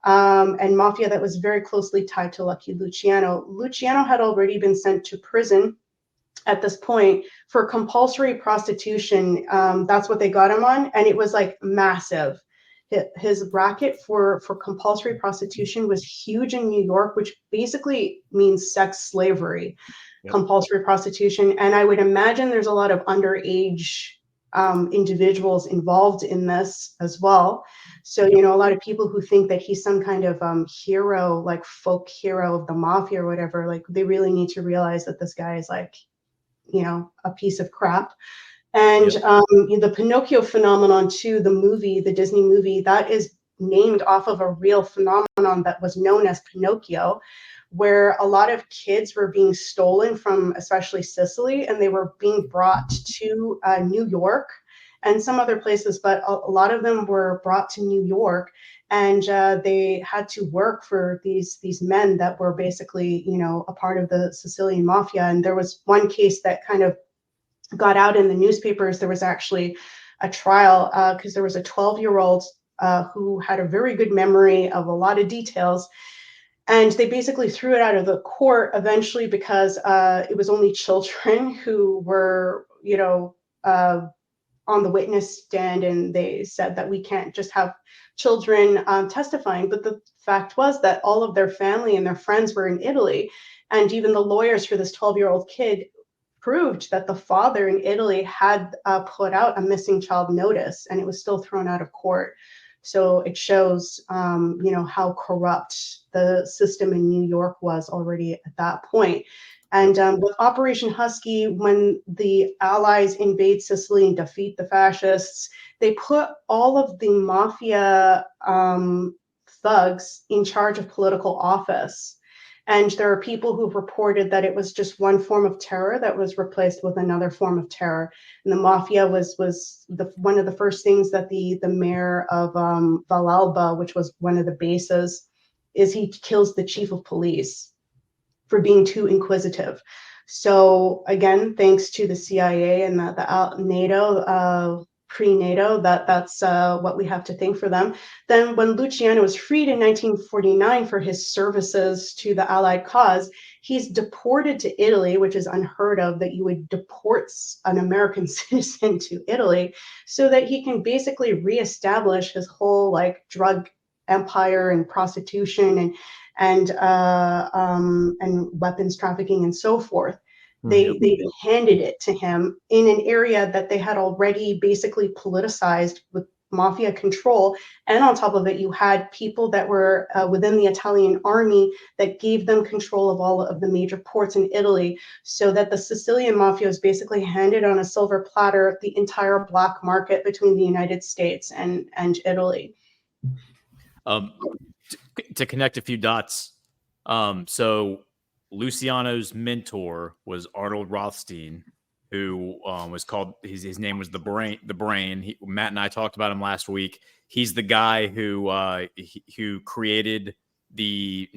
And Mafia that was very closely tied to Lucky Luciano. Luciano had already been sent to prison at this point for compulsory prostitution. That's what they got him on. And it was like massive. His racket for compulsory prostitution was huge in New York, which basically means sex slavery, compulsory prostitution. And I would imagine there's a lot of underage individuals involved in this as well. So, a lot of people who think that he's some kind of hero, like folk hero of the mafia or whatever, like they really need to realize that this guy is like, a piece of crap. And the Pinocchio phenomenon too, the Disney movie, that is named off of a real phenomenon that was known as Pinocchio, where a lot of kids were being stolen from especially Sicily, and they were being brought to New York and some other places, but a lot of them were brought to New York, and they had to work for these men that were basically, a part of the Sicilian mafia. And there was one case that kind of got out in the newspapers. There was actually a trial because there was a 12-year-old who had a very good memory of a lot of details. And they basically threw it out of the court eventually because it was only children who were, on the witness stand. And they said that we can't just have children testifying. But the fact was that all of their family and their friends were in Italy. And even the lawyers for this 12-year-old kid proved that the father in Italy had put out a missing child notice, and it was still thrown out of court. So it shows, how corrupt the system in New York was already at that point. And with Operation Husky, when the Allies invade Sicily and defeat the fascists, they put all of the mafia thugs in charge of political office. And there are people who've reported that it was just one form of terror that was replaced with another form of terror. And the mafia was one of the first things that the mayor of Valalba, which was one of the bases, is he kills the chief of police for being too inquisitive. So again, thanks to the CIA and the NATO, pre-NATO, that's what we have to thank for them. Then when Luciano was freed in 1949 for his services to the Allied cause, he's deported to Italy, which is unheard of, that you would deport an American citizen to Italy, so that he can basically reestablish his whole like drug empire and prostitution and weapons trafficking and so forth. They handed it to him in an area that they had already basically politicized with mafia control. And on top of it, you had people that were within the Italian army that gave them control of all of the major ports in Italy, so that the Sicilian mafia was basically handed on a silver platter the entire black market between the United States and Italy. To connect a few dots, so Luciano's mentor was Arnold Rothstein, who was called, his name was the Brain. Matt and I talked about him last week. He's the guy who created the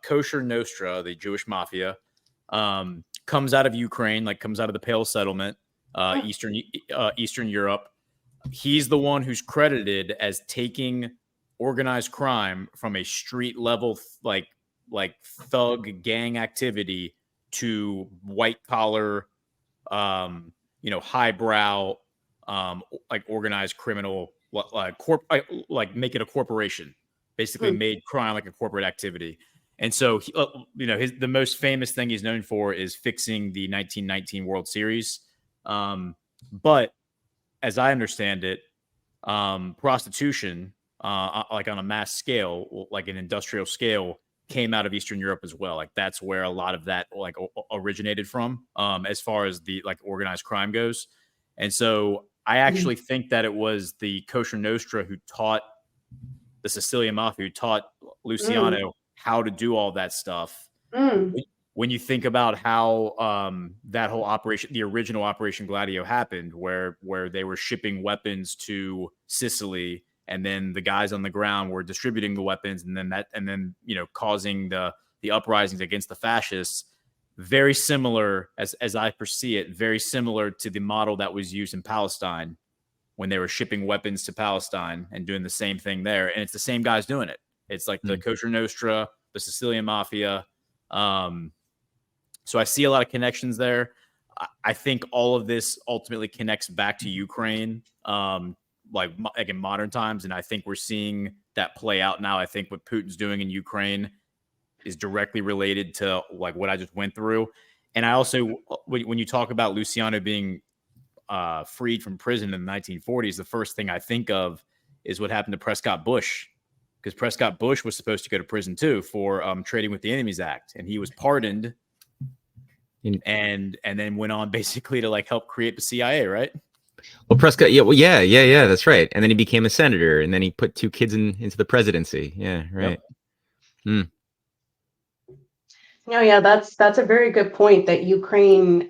Kosher Nostra, the Jewish mafia. Comes out of Ukraine, comes out of the Pale Settlement, Eastern Europe. He's the one who's credited as taking organized crime from a street level, like thug gang activity, to white collar, highbrow, organized criminal, make it a corporation. Basically, made crime like a corporate activity. And so, the most famous thing he's known for is fixing the 1919 World Series. But as I understand it, prostitution, on a mass scale, like an industrial scale, came out of Eastern Europe as well. That's where a lot of that originated from, as far as the organized crime goes. And so I actually think that it was the Kosher Nostra who taught the Sicilian Mafia, who taught Luciano how to do all that stuff. when you think about how that whole operation, the original Operation Gladio happened, where they were shipping weapons to Sicily, and then the guys on the ground were distributing the weapons, and then causing the uprisings against the fascists. Very similar, as I perceive it, very similar to the model that was used in Palestine when they were shipping weapons to Palestine and doing the same thing there. And it's the same guys doing it. It's like the Kosher Nostra, the Sicilian Mafia. So I see a lot of connections there. I think all of this ultimately connects back to Ukraine, like in modern times. And I think we're seeing that play out now. I think what Putin's doing in Ukraine is directly related to like what I just went through. And I also, when you talk about Luciano being freed from prison in the 1940s, the first thing I think of is what happened to Prescott Bush, because Prescott Bush was supposed to go to prison too for trading with the Enemies Act, and he was pardoned, and then went on basically to like help create the CIA, right? Well, Prescott, yeah, that's right. And then he became a senator, and then he put 2 kids into the presidency. Yeah, right. Yep. No, yeah, that's a very good point, that Ukraine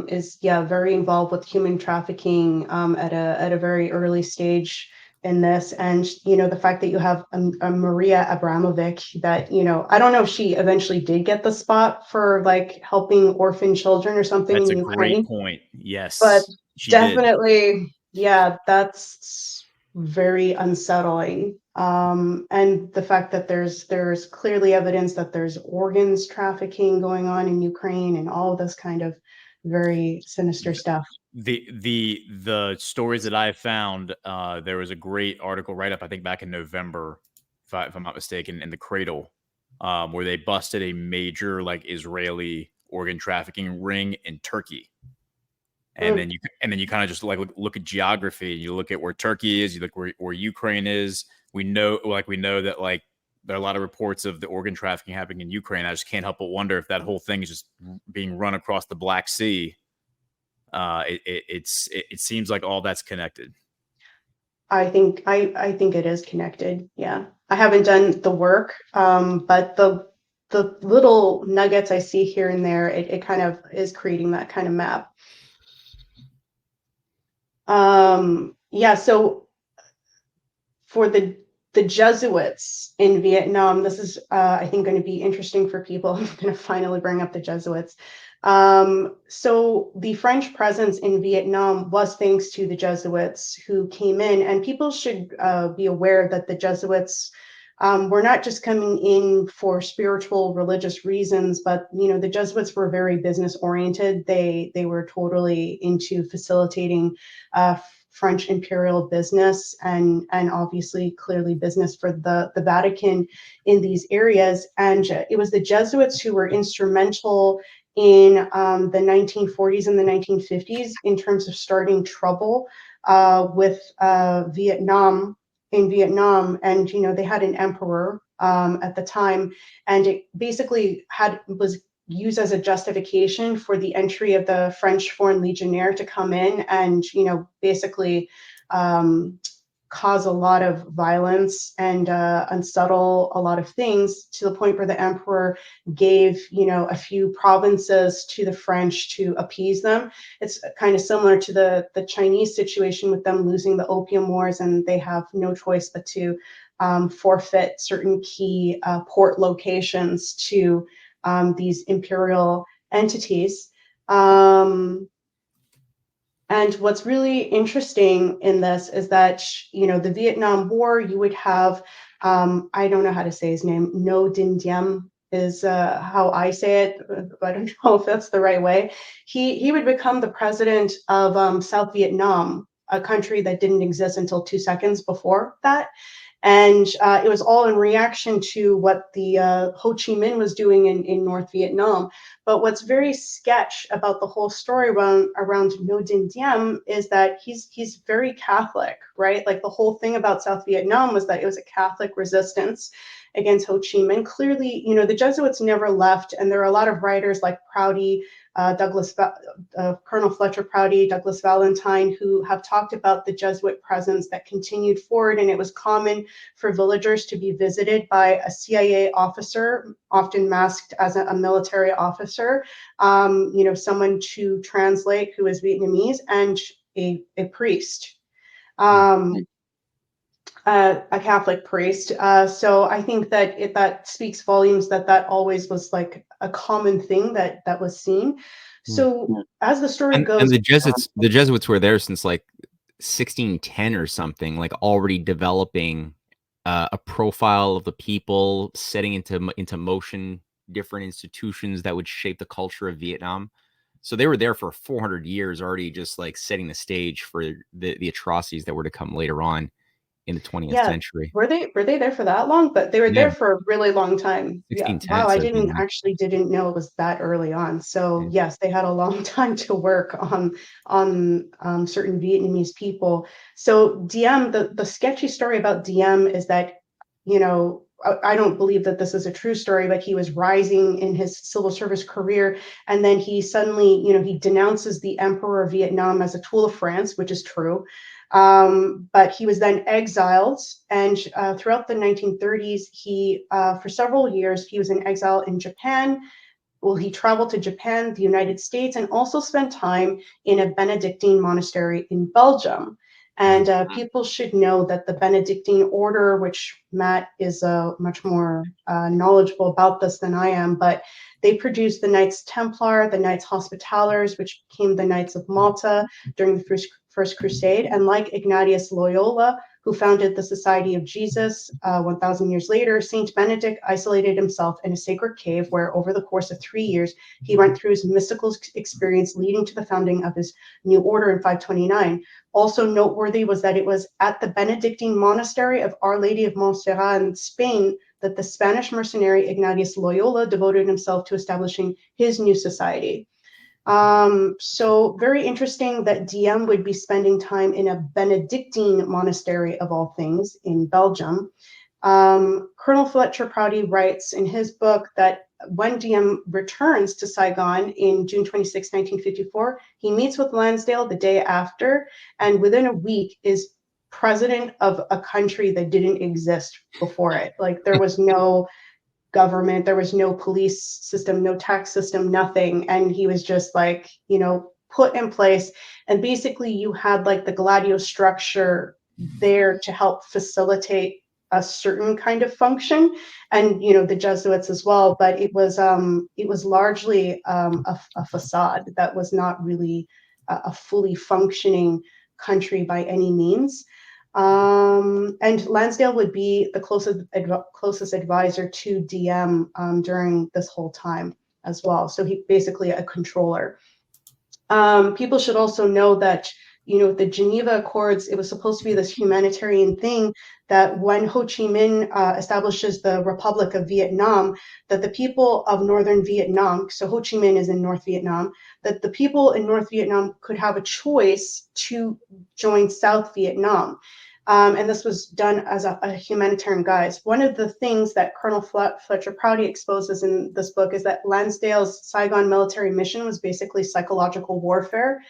is very involved with human trafficking at a very early stage in this. And the fact that you have a Maria Abramovic, that I don't know if she eventually did get the spot for like helping orphan children or something. That's in a Ukraine. Great point. Yes, but she definitely did. That's very unsettling. And the fact that there's clearly evidence that there's organs trafficking going on in Ukraine, and all of this kind of very sinister stuff. The stories that I found, there was a great article write-up, I think back in November, if I'm not mistaken, in the Cradle, where they busted a major like Israeli organ trafficking ring in Turkey. And then you kind of just like look at geography. You look at where Turkey is. You look where Ukraine is. We know that like there are a lot of reports of the organ trafficking happening in Ukraine. I just can't help but wonder if that whole thing is just being run across the Black Sea. It seems like all that's connected. I think it is connected. Yeah, I haven't done the work, but the little nuggets I see here and there, it kind of is creating that kind of map. So for the Jesuits in Vietnam, this is I think going to be interesting for people. I'm going to finally bring up the Jesuits. So the French presence in Vietnam was thanks to the Jesuits who came in, and people should be aware that the Jesuits were not just coming in for spiritual, religious reasons, but the Jesuits were very business oriented. They were totally into facilitating French imperial business and obviously clearly business for the Vatican in these areas. And it was the Jesuits who were instrumental in the 1940s and the 1950s in terms of starting trouble with Vietnam. In Vietnam, and they had an emperor at the time, and it basically was used as a justification for the entry of the French Foreign Legionnaire to come in and basically cause a lot of violence and unsettle a lot of things, to the point where the emperor gave a few provinces to the French to appease them. It's kind of similar to the Chinese situation with them losing the Opium Wars, and they have no choice but to forfeit certain key port locations to these imperial entities. And what's really interesting in this is that, the Vietnam War, you would have, I don't know how to say his name, Ngo Dinh Diem is how I say it. I don't know if that's the right way. He would become the president of South Vietnam, a country that didn't exist until 2 seconds before that. And it was all in reaction to what the Ho Chi Minh was doing in North Vietnam. But what's very sketch about the whole story around Ngo Dinh Diem is that he's very Catholic, right? Like the whole thing about South Vietnam was that it was a Catholic resistance against Ho Chi Minh. Clearly, the Jesuits never left, and there are a lot of writers like Prouty Colonel Fletcher Prouty, Douglas Valentine, who have talked about the Jesuit presence that continued forward. And it was common for villagers to be visited by a CIA officer, often masked as a military officer, someone to translate who is Vietnamese, and a priest. A Catholic priest. So I think that that speaks volumes that always was like a common thing that was seen. So as the story goes, and the Jesuits were there since like 1610 or something, like already developing a profile of the people, setting into motion different institutions that would shape the culture of Vietnam. So they were there for 400 years already, just like setting the stage for the atrocities that were to come later on in the 20th century. Were they there for that long? But they were there for a really long time. Yeah. Wow, I didn't know it was that early on. So yes, they had a long time to work on certain Vietnamese people. So Diem, the sketchy story about Diem is that, I don't believe that this is a true story, but he was rising in his civil service career, and then he suddenly, he denounces the Emperor of Vietnam as a tool of France, which is true. But he was then exiled, and throughout the 1930s, he, for several years, he was in exile in Japan. Well, he traveled to Japan, the United States, and also spent time in a Benedictine monastery in Belgium. And people should know that the Benedictine order, which Matt is much more knowledgeable about this than I am, but they produced the Knights Templar, the Knights Hospitallers, which became the Knights of Malta during the First Crusade. And like Ignatius Loyola, who founded the Society of Jesus 1,000 years later, Saint Benedict isolated himself in a sacred cave where over the course of 3 years, he went through his mystical experience leading to the founding of his new order in 529. Also noteworthy was that it was at the Benedictine monastery of Our Lady of Montserrat in Spain that the Spanish mercenary Ignatius Loyola devoted himself to establishing his new society. So very interesting that Diem would be spending time in a Benedictine monastery of all things in Belgium. Colonel Fletcher Prouty writes in his book that when Diem returns to Saigon in June 26, 1954, he meets with Lansdale the day after, and within a week is president of a country that didn't exist before it. Like there was no government, there was no police system, no tax system, nothing. And he was just like, put in place. And basically you had like the Gladio structure there to help facilitate a certain kind of function, and the Jesuits as well. But it was largely a facade that was not really a fully functioning country by any means. And Lansdale would be the closest advisor to Diem during this whole time as well. So he basically a controller. People should also know that, the Geneva Accords, it was supposed to be this humanitarian thing that when Ho Chi Minh establishes the Republic of Vietnam, that the people of Northern Vietnam, so Ho Chi Minh is in North Vietnam, that the people in North Vietnam could have a choice to join South Vietnam. And this was done as a humanitarian guise. One of the things that Colonel Fletcher Prouty exposes in this book is that Lansdale's Saigon military mission was basically psychological warfare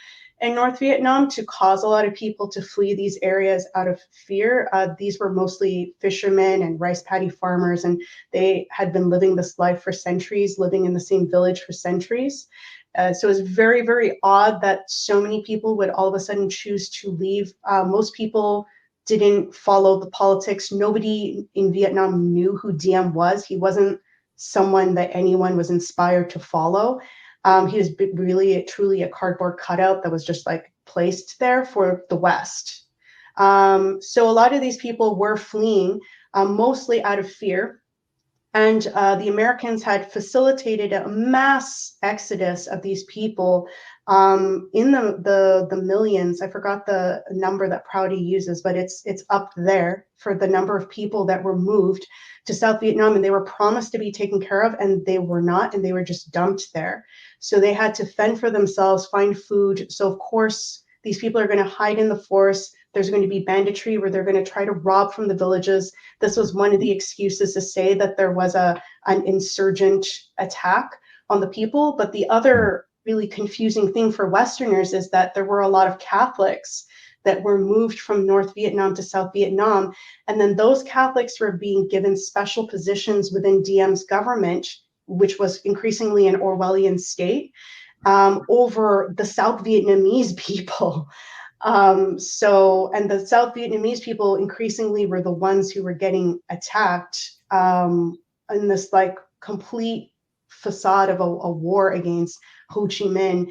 in North Vietnam to cause a lot of people to flee these areas out of fear. These were mostly fishermen and rice paddy farmers, and they had been living this life for centuries, living in the same village for centuries. So it's very, very odd that so many people would all of a sudden choose to leave. Most people didn't follow the politics. Nobody in Vietnam knew who Diem was. He wasn't someone that anyone was inspired to follow. He was really, truly a cardboard cutout that was just like placed there for the West. So a lot of these people were fleeing, mostly out of fear. And the Americans had facilitated a mass exodus of these people in the millions. I forgot the number that Prouty uses, but it's up there for the number of people that were moved to South Vietnam, and they were promised to be taken care of, and they were not, and they were just dumped there. So they had to fend for themselves, find food. So of course, these people are going to hide in the forest. There's going to be banditry where they're going to try to rob from the villages. This was one of the excuses to say that there was an insurgent attack on the people. But the other really confusing thing for Westerners is that there were a lot of Catholics that were moved from North Vietnam to South Vietnam. And then those Catholics were being given special positions within Diem's government, which was increasingly an Orwellian state, over the South Vietnamese people. And the South Vietnamese people increasingly were the ones who were getting attacked in this like complete facade of a war against Ho Chi Minh.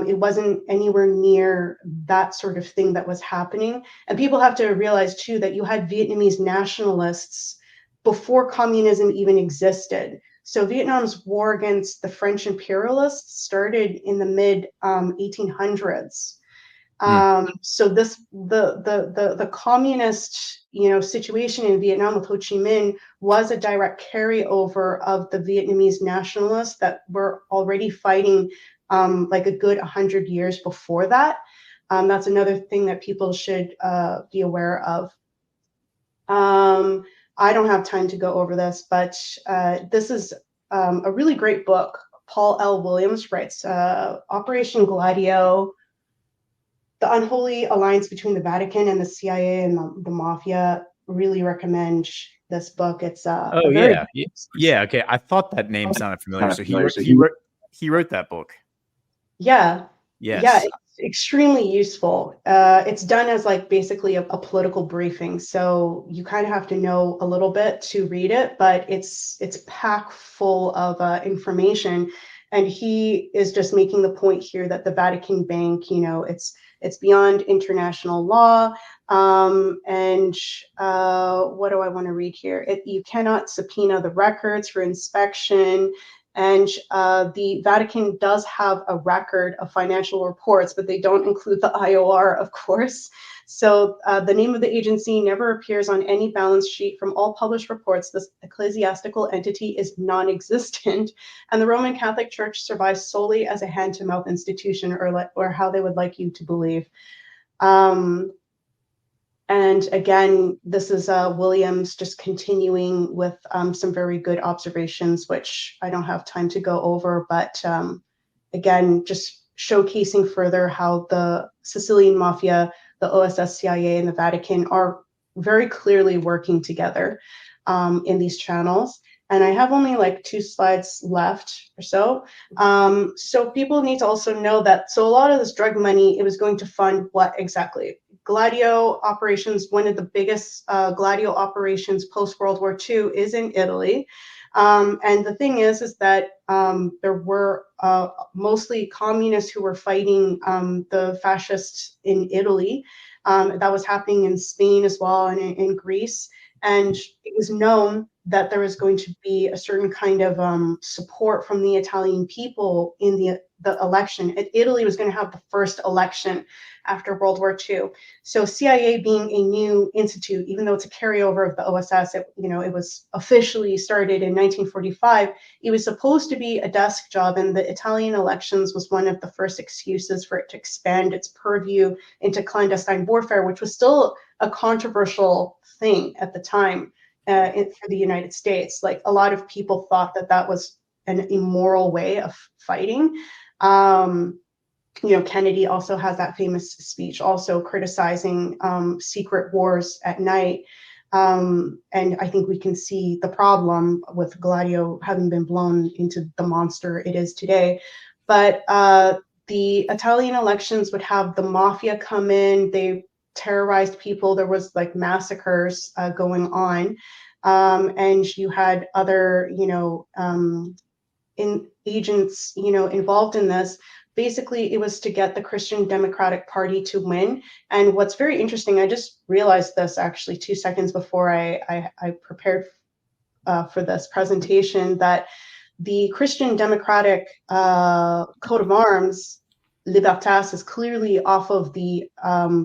It wasn't anywhere near that sort of thing that was happening. And people have to realize too that you had Vietnamese nationalists before communism even existed. So Vietnam's war against the French imperialists started in the mid 1800s. So the communist, situation in Vietnam with Ho Chi Minh was a direct carryover of the Vietnamese nationalists that were already fighting like a good 100 years before that. That's another thing that people should be aware of. I don't have time to go over this, but this is a really great book. Paul L. Williams writes Operation Gladio, The Unholy Alliance Between the Vatican and the CIA and the Mafia. Really recommend this book. It's yeah. Okay, I thought that name sounded familiar. So he wrote that book. Yeah. Yes. Yeah, it's extremely useful. It's done as like basically a political briefing, so you kind of have to know a little bit to read it, but it's packed full of information. And he is just making the point here that the Vatican Bank, it's beyond international law. And what do I want to read here? You cannot subpoena the records for inspection. And the Vatican does have a record of financial reports, but they don't include the IOR, of course. So the name of the agency never appears on any balance sheet. From all published reports, this ecclesiastical entity is non-existent, and the Roman Catholic Church survives solely as a hand-to-mouth institution, or how they would like you to believe. And again, this is Williams just continuing with some very good observations, which I don't have time to go over, but again, just showcasing further how the Sicilian Mafia, the OSS, CIA, and the Vatican are very clearly working together in these channels. And I have only like 2 slides left or so. So people need to also know that, so a lot of this drug money, it was going to fund what exactly? Gladio operations. One of the biggest Gladio operations post-World War II is in Italy. And the thing is that there were mostly communists who were fighting the fascists in Italy. That was happening in Spain as well, and in Greece. And it was known that there was going to be a certain kind of support from the Italian people in the election. Italy was going to have the first election after World War II. So CIA, being a new institute, even though it's a carryover of the OSS, it was officially started in 1945. It was supposed to be a desk job, and the Italian elections was one of the first excuses for it to expand its purview into clandestine warfare, which was still a controversial thing at the time for the United States. Like, a lot of people thought that was an immoral way of fighting. Kennedy also has that famous speech also criticizing secret wars at night. And I think we can see the problem with Gladio having been blown into the monster it is today. But the Italian elections would have the mafia come in. They terrorized people. There was like massacres going on. And you had other, agents, involved in this. Basically, it was to get the Christian Democratic Party to win. And what's very interesting, I just realized this actually 2 seconds before I prepared for this presentation, that the Christian Democratic coat of arms, Libertas, is clearly off of the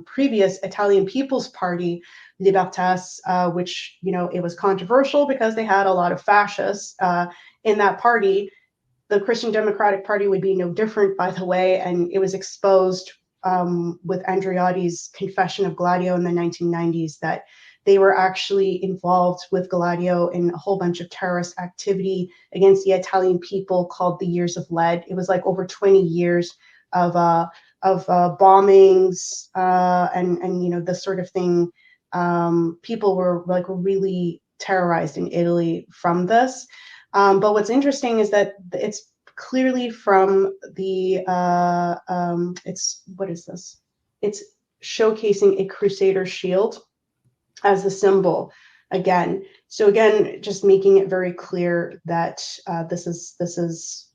previous Italian People's Party, Libertas, which, it was controversial because they had a lot of fascists in that party. The Christian Democratic Party would be no different, by the way, and it was exposed with Andreotti's confession of Gladio in the 1990s that they were actually involved with Gladio in a whole bunch of terrorist activity against the Italian people called the Years of Lead. It was like over 20 years of bombings and you know, this sort of thing. People were like really terrorized in Italy from this. But what's interesting is that it's clearly from the what is this? It's showcasing a crusader shield as the symbol again. So again, just making it very clear that this is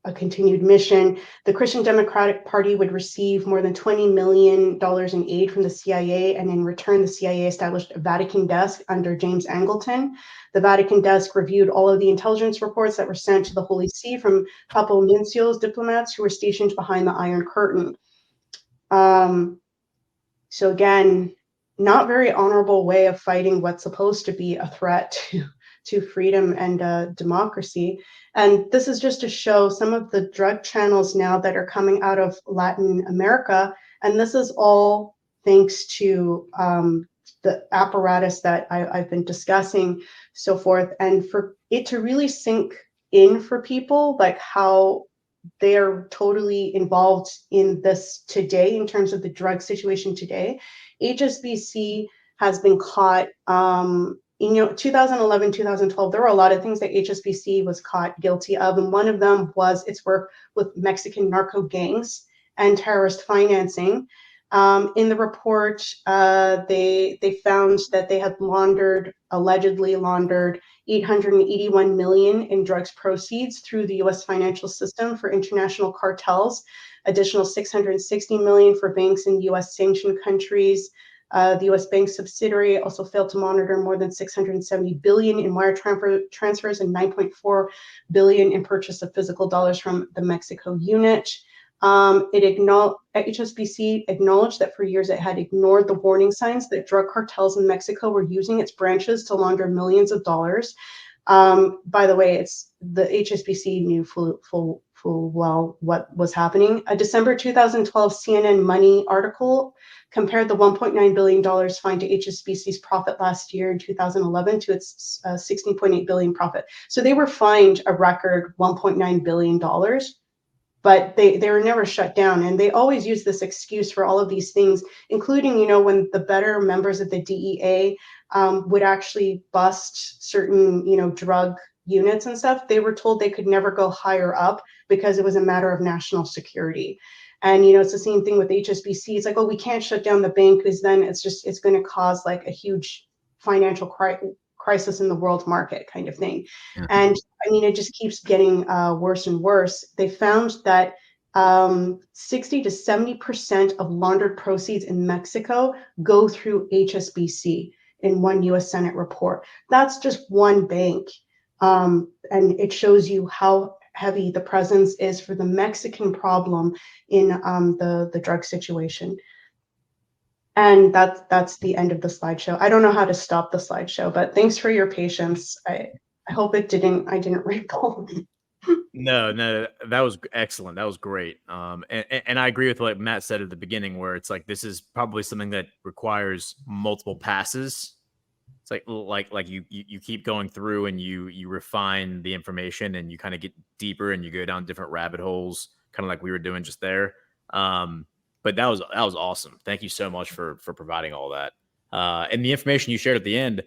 a continued mission. The Christian Democratic Party would receive more than $20 million in aid from the CIA, and in return, the CIA established a Vatican desk under James Angleton. The Vatican desk reviewed all of the intelligence reports that were sent to the Holy See from Papal nuncios, diplomats who were stationed behind the Iron Curtain. So again, not very honorable way of fighting what's supposed to be a threat to freedom and democracy. And this is just to show some of the drug channels now that are coming out of Latin America. And this is all thanks to the apparatus that I've been discussing, so forth. And for it to really sink in for people, like how they're totally involved in this today in terms of the drug situation today. HSBC has been caught in 2011, 2012, there were a lot of things that HSBC was caught guilty of, and one of them was its work with Mexican narco gangs and terrorist financing. In the report, they found that they had allegedly laundered 881 million in drugs proceeds through the U.S. financial system for international cartels, additional 660 million for banks in U.S. sanctioned countries. The U.S. bank subsidiary also failed to monitor more than 670 billion in wire transfers and 9.4 billion in purchase of physical dollars from the Mexico unit. HSBC acknowledged that for years it had ignored the warning signs that drug cartels in Mexico were using its branches to launder millions of dollars. By the way, it's the HSBC knew full well what was happening. A December 2012 CNN Money article compared the $1.9 billion fined to HSBC's profit last year in 2011 to its 16.8 billion profit. So they were fined a record $1.9 billion, but they were never shut down. And they always use this excuse for all of these things, including, when the better members of the DEA would actually bust certain, drug units and stuff. They were told they could never go higher up because it was a matter of national security. And, it's the same thing with HSBC. It's like, oh, we can't shut down the bank because then it's going to cause like a huge financial crisis in the world market kind of thing. Yeah. And I mean, it just keeps getting worse and worse. They found that 60 to 70% of laundered proceeds in Mexico go through HSBC in one U.S. Senate report. That's just one bank. And it shows you how heavy the presence is for the Mexican problem in the drug situation. And that's the end of the slideshow. I don't know how to stop the slideshow, but thanks for your patience. I hope I didn't ramble. No, that was excellent. That was great. And I agree with what Matt said at the beginning, where it's like, this is probably something that requires multiple passes. It's like you keep going through and you refine the information and you kind of get deeper and you go down different rabbit holes, kind of like we were doing just there. But that was awesome. Thank you so much for providing all that. And the information you shared at the end,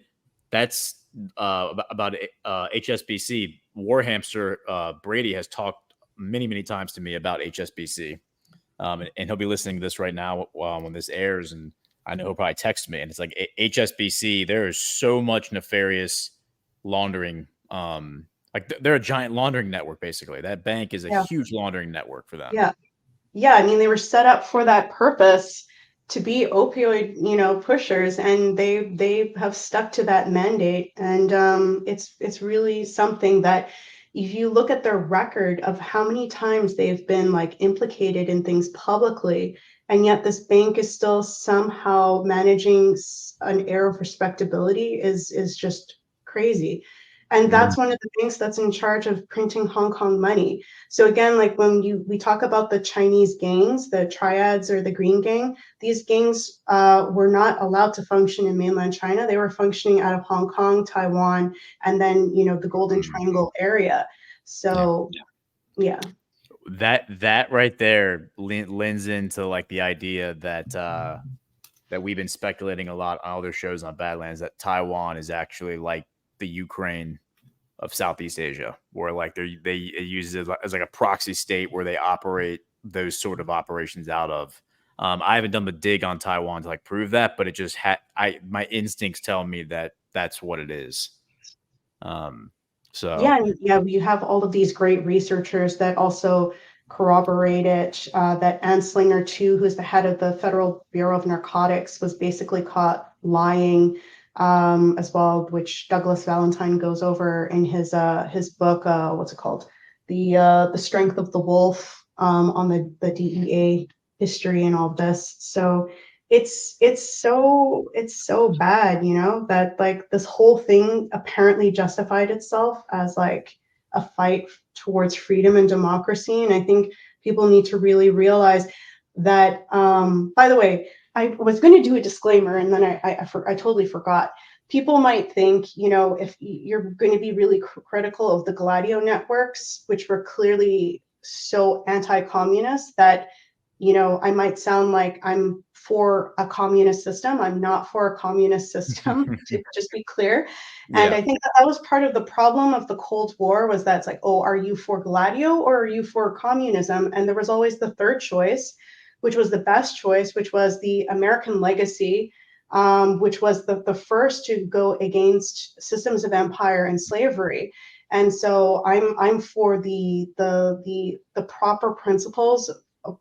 that's about HSBC. Warhamster Brady has talked many times to me about HSBC, and he'll be listening to this right now when this airs, and I know he'll probably text me. And it's like, HSBC, there is so much nefarious laundering. Like they're a giant laundering network, basically. That bank is a huge laundering network for them. Yeah. I mean, they were set up for that purpose, to be opioid, pushers, and they have stuck to that mandate. And it's really something that, if you look at their record of how many times they've been like implicated in things publicly, and yet this bank is still somehow managing an air of respectability, is just crazy. And that's one of the things that's in charge of printing Hong Kong money. So again, like when we talk about the Chinese gangs, the triads or the Green Gang, these gangs were not allowed to function in mainland China. They were functioning out of Hong Kong, Taiwan, and then, you know, the Golden Triangle area. So, yeah. That right there lends into like the idea that that we've been speculating a lot on other shows on Badlands, that Taiwan is actually like the Ukraine of Southeast Asia, where like they use it as like a proxy state where they operate those sort of operations out of. I haven't done the dig on Taiwan to like prove that, but it just my instincts tell me that that's what it is. So yeah, you have all of these great researchers that also corroborate it. That Anslinger too, who's the head of the Federal Bureau of Narcotics, was basically caught lying as well, which Douglas Valentine goes over in his book. What's it called? The Strength of the Wolf, on the DEA history and all this. So it's so bad, you know, that like this whole thing apparently justified itself as like a fight towards freedom and democracy. And I think people need to really realize that, by the way, I was going to do a disclaimer and then I totally forgot. People might think, you know, if you're going to be really critical of the Gladio networks, which were clearly so anti-communist, that, you know, I might sound like I'm for a communist system. I'm not for a communist system, to just be clear. And I think that was part of the problem of the Cold War, was that it's like, oh, are you for Gladio or are you for communism? And there was always the third choice, which was the best choice, which was the American legacy, which was the first to go against systems of empire and slavery. And so I'm for the proper principles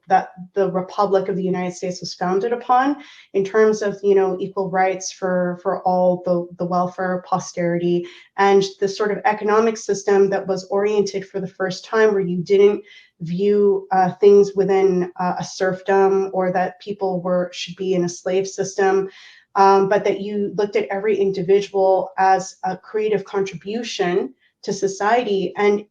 that the Republic of the United States was founded upon, in terms of, you know, equal rights for all the welfare of posterity, and the sort of economic system that was oriented for the first time, where you didn't view things within a serfdom, or that people should be in a slave system, but that you looked at every individual as a creative contribution to society. And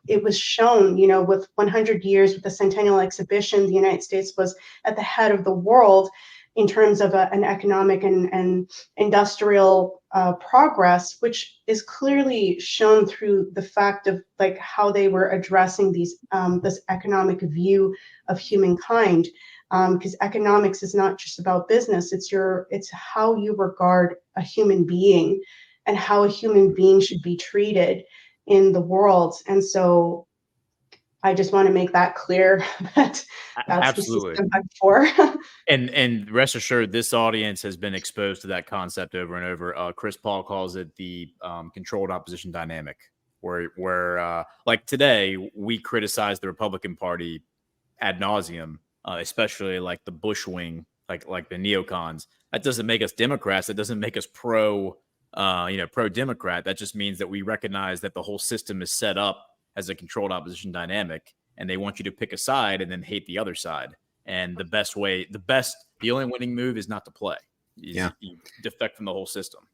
it was shown, you know, with 100 years, with the Centennial Exhibition, the United States was at the head of the world in terms of an economic and industrial progress, which is clearly shown through the fact of like how they were addressing this economic view of humankind. Because economics is not just about business; it's how you regard a human being and how a human being should be treated in the world. And so I just want to make that clear, that that's absolutely the system I'm for. and rest assured, this audience has been exposed to that concept over and over. Chris Paul calls it the controlled opposition dynamic, where like today we criticize the Republican Party ad nauseum, especially like the Bush wing, like the neocons. That doesn't make us Democrats. That doesn't make us pro-Democrat. That just means that we recognize that the whole system is set up as a controlled opposition dynamic, and they want you to pick a side and then hate the other side. And the only winning move is not to play. You defect from the whole system.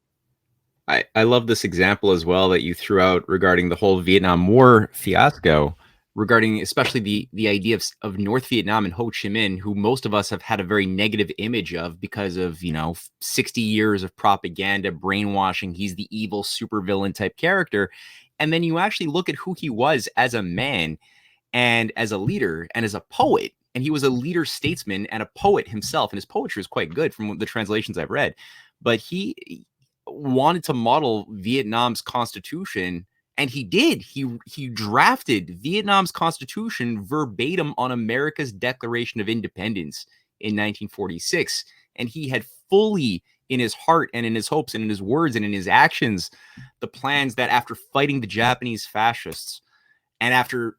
I love this example as well that you threw out regarding the whole Vietnam War fiasco, regarding especially the idea of North Vietnam and Ho Chi Minh, who most of us have had a very negative image of because of, 60 years of propaganda, brainwashing. He's the evil supervillain type character. And then you actually look at who he was as a man and as a leader and as a poet. And he was a leader statesman and a poet himself. And his poetry is quite good from the translations I've read. But he wanted to model Vietnam's constitution. And he did. He drafted Vietnam's constitution verbatim on America's Declaration of Independence in 1946. And he had fully in his heart and in his hopes and in his words and in his actions the plans that after fighting the Japanese fascists and after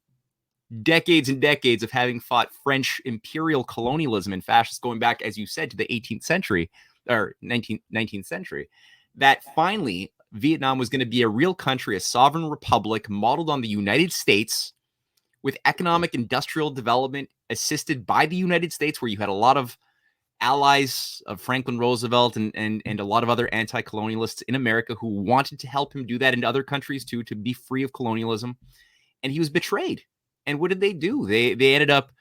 decades and decades of having fought French imperial colonialism and fascists going back, as you said, to the 18th century or 19th century, that finally Vietnam was going to be a real country, a sovereign republic modeled on the United States with economic industrial development assisted by the United States, where you had a lot of allies of Franklin Roosevelt and a lot of other anti-colonialists in America who wanted to help him do that in other countries too, to be free of colonialism. And he was betrayed. And what did they do? They ended up,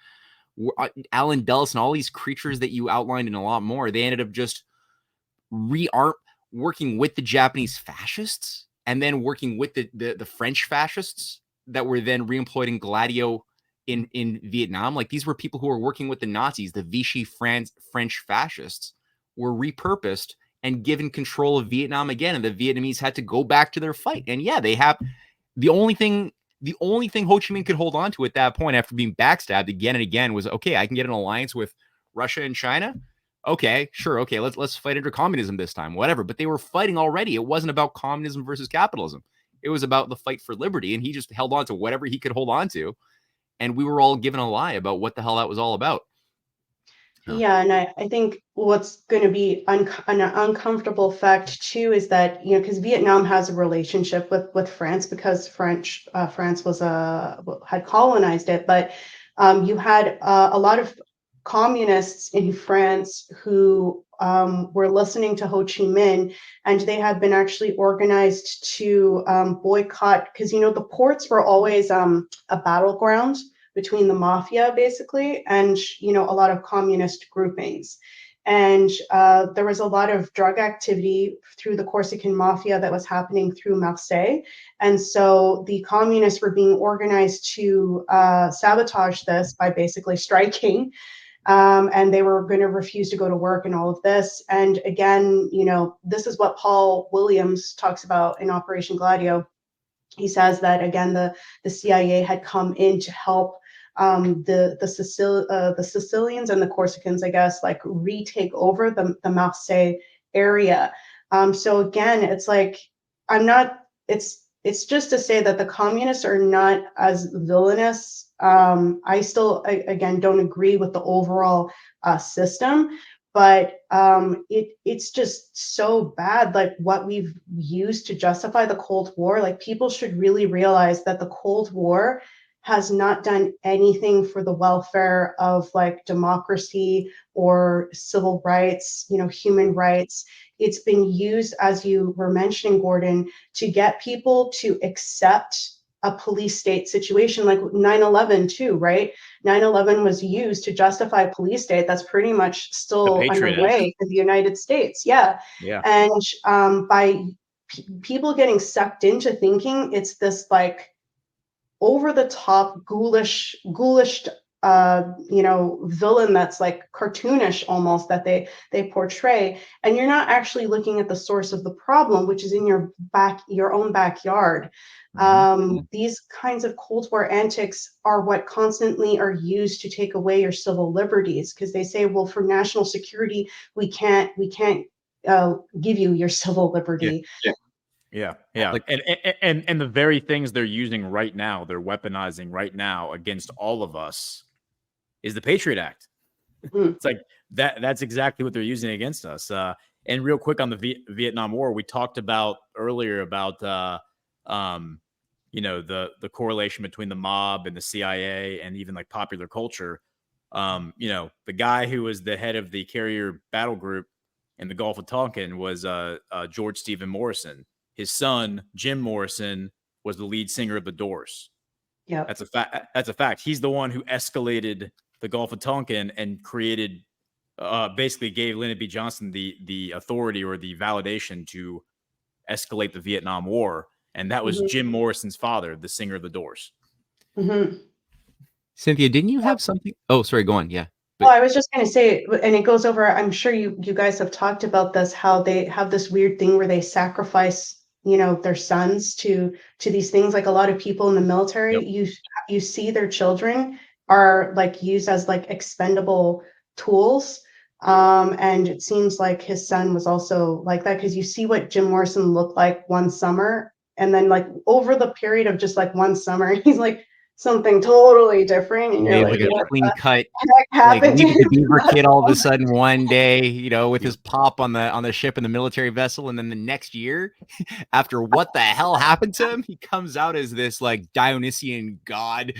Alan Dulles and all these creatures that you outlined and a lot more, they ended up just working with the Japanese fascists and then working with the French fascists that were then reemployed in Gladio in Vietnam. Like, these were people who were working with the Nazis. The Vichy French fascists were repurposed and given control of Vietnam again, and the Vietnamese had to go back to their fight. And yeah, they have the only thing Ho Chi Minh could hold on to at that point, after being backstabbed again and again, was, okay, I can get an alliance with Russia and China. Okay, sure. Okay, let's fight under communism this time, whatever. But they were fighting already. It wasn't about communism versus capitalism. It was about the fight for liberty, and he just held on to whatever he could hold on to. And we were all given a lie about what the hell that was all about. Yeah, and I think what's going to be an uncomfortable fact too is that, you know, because Vietnam has a relationship with France, because France was had colonized it, but you had a lot of communists in France who were listening to Ho Chi Minh, and they have been actually organized to boycott, because, you know, the ports were always a battleground between the mafia, basically, and, you know, a lot of communist groupings. And there was a lot of drug activity through the Corsican mafia that was happening through Marseille. And so the communists were being organized to sabotage this by basically striking. And they were going to refuse to go to work and all of this. And again, you know, this is what Paul Williams talks about in Operation Gladio. He says that, again, the CIA had come in to help the Sicilians and the Corsicans, I guess, like, retake over the Marseille area. So again, it's like, it's just to say that the communists are not as villainous. I still, again, don't agree with the overall system, but it's just so bad, like, what we've used to justify the Cold War. Like, people should really realize that the Cold War has not done anything for the welfare of, like, democracy or civil rights, you know, human rights. It's been used, as you were mentioning, Gordon, to get people to accept a police state situation, like 9/11 too, right? 9/11 was used to justify a police state that's pretty much still underway in the United States. Yeah. And by people getting sucked into thinking it's this, like, over the top, ghoulish, you know, villain that's, like, cartoonish almost, that they portray, and you're not actually looking at the source of the problem, which is in your own backyard. These kinds of Cold War antics are what constantly are used to take away your civil liberties, because they say, well, for national security, we can't give you your civil liberty. Yeah. Like, and the very things they're using right now, they're weaponizing right now against all of us, is the Patriot Act. It's like that's exactly what they're using against us. And real quick on the Vietnam War, we talked about earlier about you know, the correlation between the mob and the CIA and even, like, popular culture. You know, the guy who was the head of the carrier battle group in the Gulf of Tonkin was George Stephen Morrison. His son, Jim Morrison, was the lead singer of the Doors. Yeah, that's a fact. That's a fact. He's the one who escalated the Gulf of Tonkin and created, basically gave Lyndon B. Johnson the authority or the validation to escalate the Vietnam War. And that was Jim Morrison's father, the singer of the Doors. Cynthia, didn't you have something? Oh, sorry, go on. Yeah. Well, I was just going to say, and it goes over, I'm sure you guys have talked about this, how they have this weird thing where they sacrifice, you know, their sons to these things. Like, a lot of people in the military, you see their children are, like, used as, like, expendable tools. And it seems like his son was also like that, because you see what Jim Morrison looked like one summer, and then, like, over the period of just, like, one summer, he's like something totally different, and you're Yeah, like, like a what clean cut, the heck like happened Leave It to to Beaver him? kid all of a sudden one day, you know, with his pop on the ship in the military vessel, and then the next year, after what the hell happened to him, he comes out as this like Dionysian god,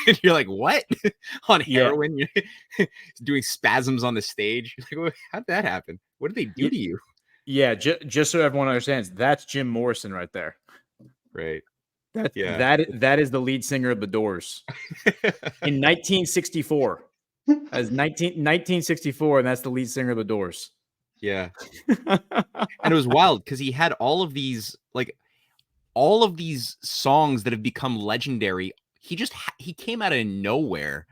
and you're like, what? On heroin, you're doing spasms on the stage. Like, how'd that happen? What did they do to you? Yeah, just so everyone understands, that's Jim Morrison right there. Right. That is the lead singer of the Doors in 1964. As 1964, and that's the lead singer of the Doors. Yeah. And it was wild because he had all of these songs that have become legendary. He came out of nowhere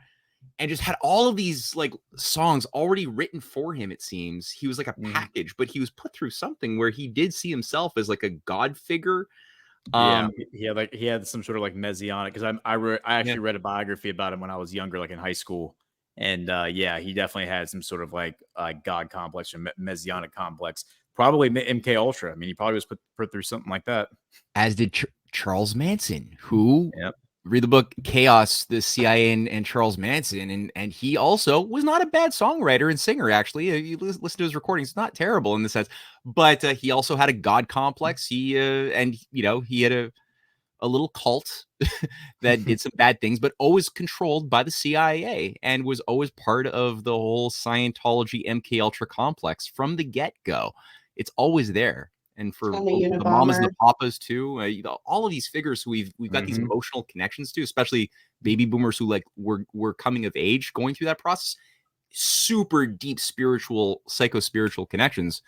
and just had all of these like songs already written for him. It seems he was like a package, but he was put through something where he did see himself as like a god figure. He had some sort of like messianic, because I actually read a biography about him when I was younger, like in high school, and he definitely had some sort of like god complex or messianic complex. Probably MK Ultra. I mean, he probably was put through something like that. As did Charles Manson, who read the book Chaos, the CIA and Charles Manson, and he also was not a bad songwriter and singer. Actually, you listen to his recordings; it's not terrible in the sense, but he also had a god complex. He had a little cult that did some bad things, but always controlled by the CIA and was always part of the whole Scientology MK Ultra complex from the get go. It's always there. And for the mamas and the papas too, all of these figures who we've got these emotional connections to, especially baby boomers who like were coming of age, going through that process, super deep spiritual, psycho-spiritual connections.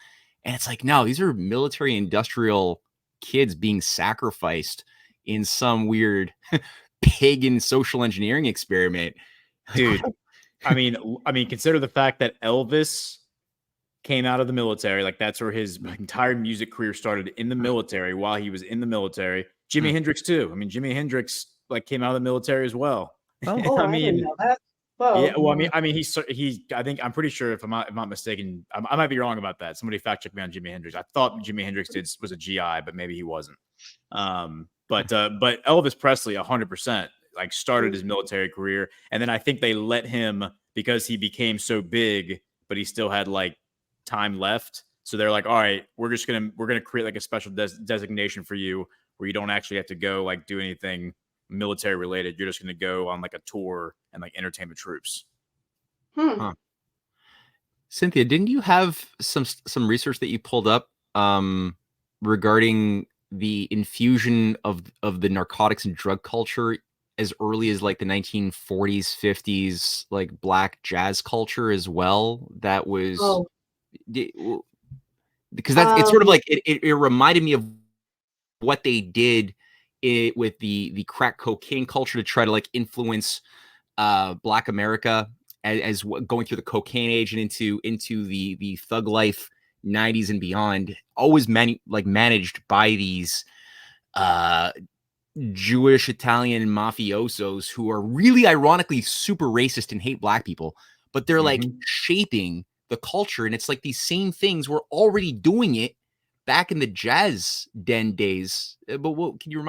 And it's like, no, these are military industrial kids being sacrificed in some weird pagan social engineering experiment. Dude, I mean, consider the fact that Elvis came out of the military. Like, that's where his entire music career started, in the military, while he was in the military. Jimi Hendrix too. I mean, Jimi Hendrix like came out of the military as well. Oh, I didn't know that. Whoa. Yeah, well, I mean, I'm pretty sure, if I'm not mistaken, I might be wrong about that. Somebody fact check me on Jimi Hendrix. I thought Jimi Hendrix was a GI, but maybe he wasn't. But Elvis Presley, 100%, like started his military career, and then I think they let him, because he became so big, but he still had like time left. So they're like, all right, we're gonna create like a special designation for you where you don't actually have to go like do anything military related. You're just gonna go on like a tour and like entertain the troops. Huh. Cynthia, didn't you have some research that you pulled up regarding the infusion of the narcotics and drug culture as early as like the 1940s, 50s, like black jazz culture as well? That was because it's sort of like it reminded me of what they did with the crack cocaine culture to try to like influence Black America as going through the cocaine age and into the thug life 90s and beyond, always managed by these Jewish Italian mafiosos who are really ironically super racist and hate Black people, but they're like shaping the culture. And it's like these same things were already doing it back in the jazz den days. But what can you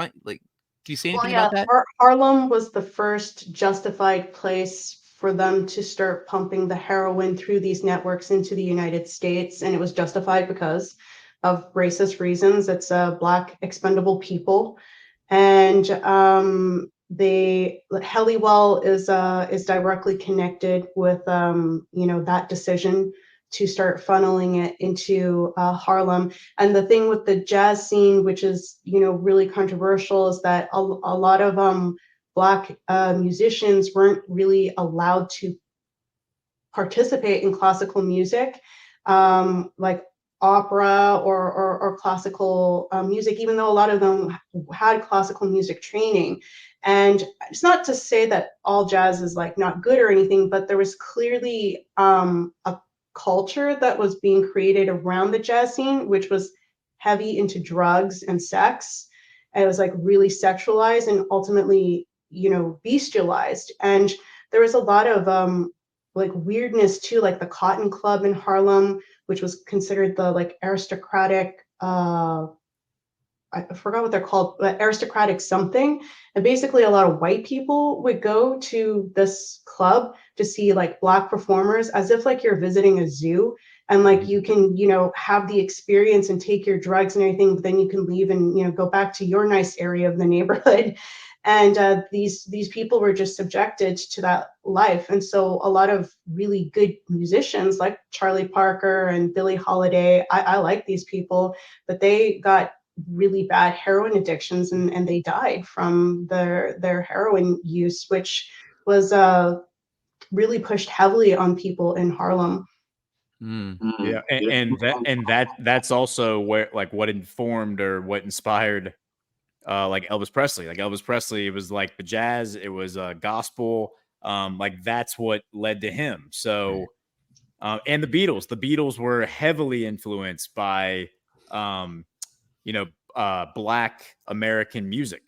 say anything about that? Harlem was the first justified place for them to start pumping the heroin through these networks into the United States. And it was justified because of racist reasons. It's Black expendable people. And Helliwell is directly connected with, that decision to start funneling it into Harlem. And the thing with the jazz scene, which is, really controversial, is that a lot of Black musicians weren't really allowed to participate in classical music, like opera or classical music, even though a lot of them had classical music training. And it's not to say that all jazz is like not good or anything, but there was clearly a culture that was being created around the jazz scene, which was heavy into drugs and sex. And it was like really sexualized and ultimately, bestialized. And there was a lot of like weirdness too, like the Cotton Club in Harlem, which was considered the like aristocratic I forgot what they're called, but aristocratic something. And basically a lot of white people would go to this club to see like Black performers as if like you're visiting a zoo, and like you can, you know, have the experience and take your drugs and everything, but then you can leave and, you know, go back to your nice area of the neighborhood. And these people were just subjected to that life. And so a lot of really good musicians like Charlie Parker and Billie Holiday, I like these people, but they got really bad heroin addictions, and they died from their heroin use, which was really pushed heavily on people in Harlem. Yeah, and that's also where like what informed or what inspired like Elvis Presley. Like Elvis Presley, it was like the jazz, it was gospel, like that's what led to him. So and the Beatles were heavily influenced by Black American music,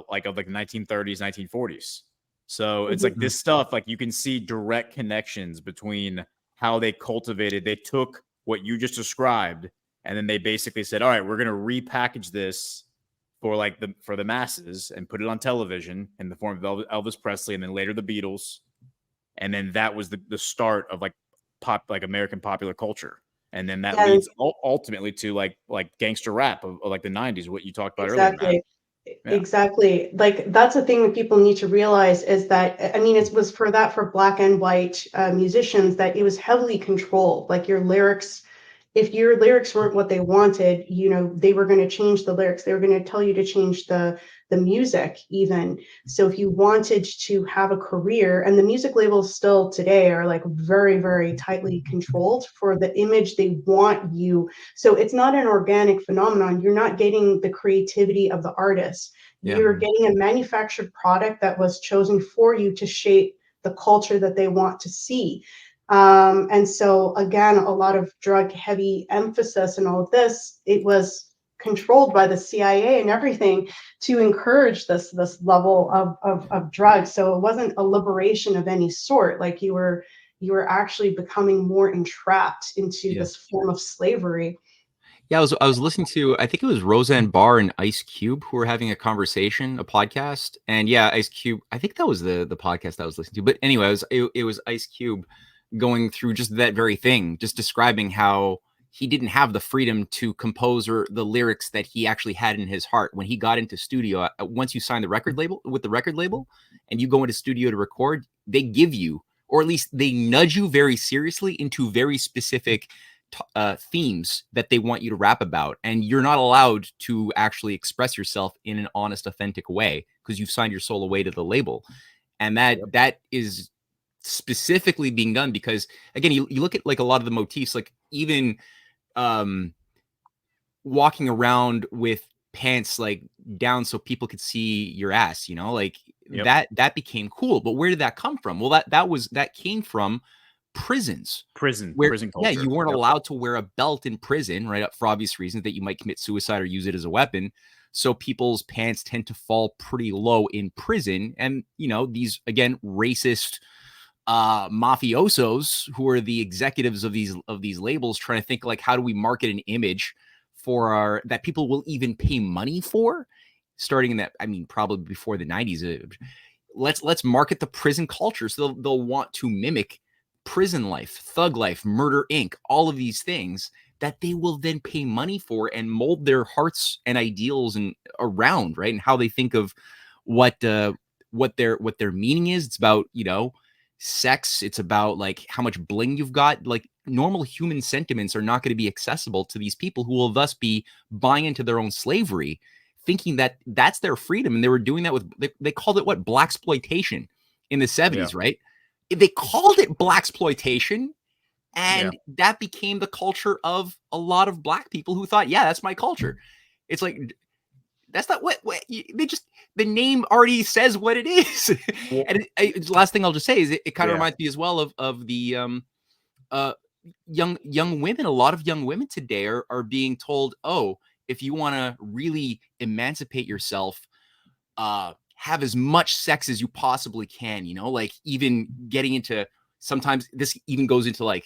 like of like the 1930s, 1940s. So it's like this stuff, like you can see direct connections between how they cultivated. They took what you just described, and then they basically said, all right, we're going to repackage this for like for the masses and put it on television in the form of Elvis Presley, and then later the Beatles. And then that was the start of like American popular culture. And then that leads ultimately to like gangster rap of like the 90s, what you talked about earlier, Matt. Yeah. Exactly. Like that's the thing that people need to realize is that, I mean, it was for Black and white musicians, that it was heavily controlled. Like your lyrics, if your lyrics weren't what they wanted, you know, they were going to change the lyrics. They were going to tell you to change the music even. So if you wanted to have a career, and the music labels still today are like very, very tightly controlled for the image they want you. So it's not an organic phenomenon. You're not getting the creativity of the artist. You're getting a manufactured product that was chosen for you to shape the culture that they want to see. And so again, a lot of drug heavy emphasis and all of this, it was controlled by the CIA and everything to encourage this level of drugs. So it wasn't a liberation of any sort. Like you were actually becoming more entrapped into this form of slavery. Yeah, I was listening to, I think it was Roseanne Barr and Ice Cube who were having a conversation, a podcast. And yeah, Ice Cube, I think that was the podcast I was listening to. But anyway, it was Ice Cube going through just that very thing, just describing how he didn't have the freedom to compose or the lyrics that he actually had in his heart when he got into studio. Once you sign the record label and you go into studio to record, they give you, or at least they nudge you very seriously into very specific themes that they want you to rap about, and you're not allowed to actually express yourself in an honest, authentic way because you've signed your soul away to the label. And that is specifically being done because, again, you look at like a lot of the motifs, like even walking around with pants like down so people could see your ass, you know, like that became cool. But where did that come from? Well, that came from prison culture. Yeah, you weren't allowed to wear a belt in prison, right? For obvious reasons that you might commit suicide or use it as a weapon. So people's pants tend to fall pretty low in prison. And, you know, these, again, racist mafiosos who are the executives of these labels trying to think like, how do we market an image for that people will even pay money for, starting in that, I mean, probably before the 90s. Let's market the prison culture. So they'll want to mimic prison life, thug life, Murder Inc., all of these things that they will then pay money for and mold their hearts and ideals and around, right? And how they think of what their meaning is. It's about, you know, sex. It's about like how much bling you've got. Like normal human sentiments are not going to be accessible to these people who will thus be buying into their own slavery, thinking that that's their freedom. And they were doing that with, they called it what? Blaxploitation in the 70s, right? They called it blaxploitation, and that became the culture of a lot of Black people who thought, yeah, that's my culture. It's like, that's not what they just, the name already says what it is. And the last thing I'll just say is it kind of reminds me as well of the young women. A lot of young women today are being told, oh, if you want to really emancipate yourself, have as much sex as you possibly can, you know, like even getting into, sometimes this even goes into like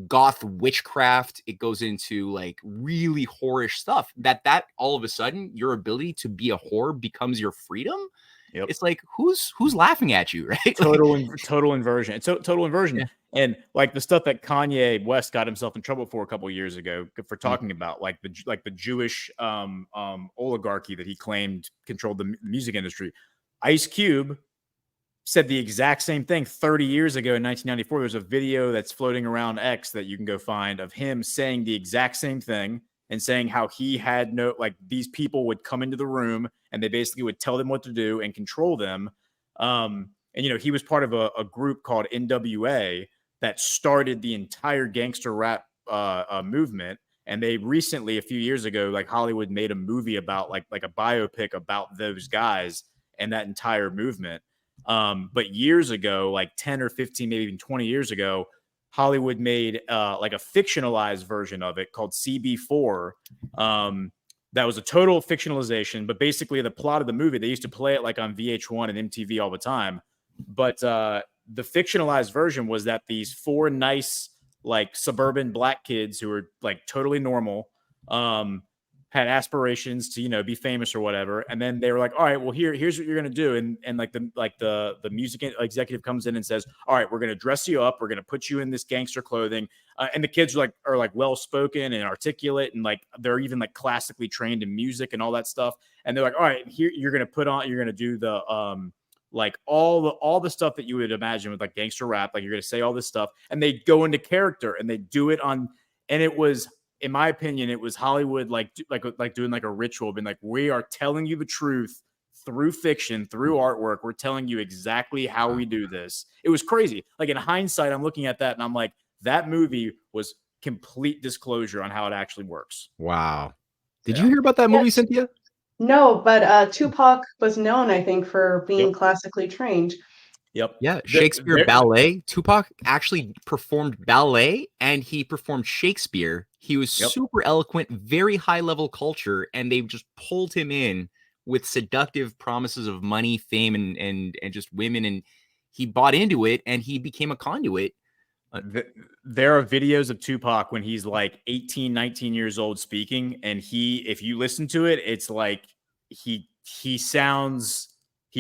goth witchcraft. It goes into like really whorish stuff. That all of a sudden your ability to be a whore becomes your freedom. Yep. It's like who's laughing at you, right? Total inversion. It's total inversion. Yeah. And like the stuff that Kanye West got himself in trouble for a couple of years ago for talking about, like the Jewish oligarchy that he claimed controlled the music industry. Ice Cube said the exact same thing 30 years ago in 1994. There's a video that's floating around X that you can go find of him saying the exact same thing and saying how he had like these people would come into the room and they basically would tell them what to do and control them. And, he was part of a group called NWA that started the entire gangster rap movement. And they recently, a few years ago, like Hollywood made a movie about like a biopic about those guys and that entire movement. But years ago, like 10 or 15, maybe even 20 years ago, Hollywood made like a fictionalized version of it called CB4. That was a total fictionalization, but basically the plot of the movie, they used to play it like on VH1 and MTV all the time. But the fictionalized version was that these 4 nice, like suburban black kids who were like totally normal, had aspirations to, be famous or whatever. And then they were like, all right, well, here's what you're going to do. And the music executive comes in and says, all right, we're going to dress you up. We're going to put you in this gangster clothing. And the kids are well-spoken and articulate. And like, they're even like classically trained in music and all that stuff. And they're like, all right, here you're going to do the, like all the stuff that you would imagine with like gangster rap. Like you're going to say all this stuff and they go into character and they do it on, and it was, in my opinion, it was Hollywood like doing like a ritual, being like, we are telling you the truth through fiction, through artwork. We're telling you exactly how we do this. It was crazy. Like in hindsight, I'm looking at that and I'm like, that movie was complete disclosure on how it actually works. Wow. Did you hear about that movie, Cynthia? No, but Tupac was known, I think, for being classically trained. Yep. Yeah. Shakespeare ballet. Tupac actually performed ballet and he performed Shakespeare. He was super eloquent, very high level culture, and they just pulled him in with seductive promises of money, fame, and just women. And he bought into it and he became a conduit. There are videos of Tupac when he's like 18, 19 years old speaking. And if you listen to it, it's like he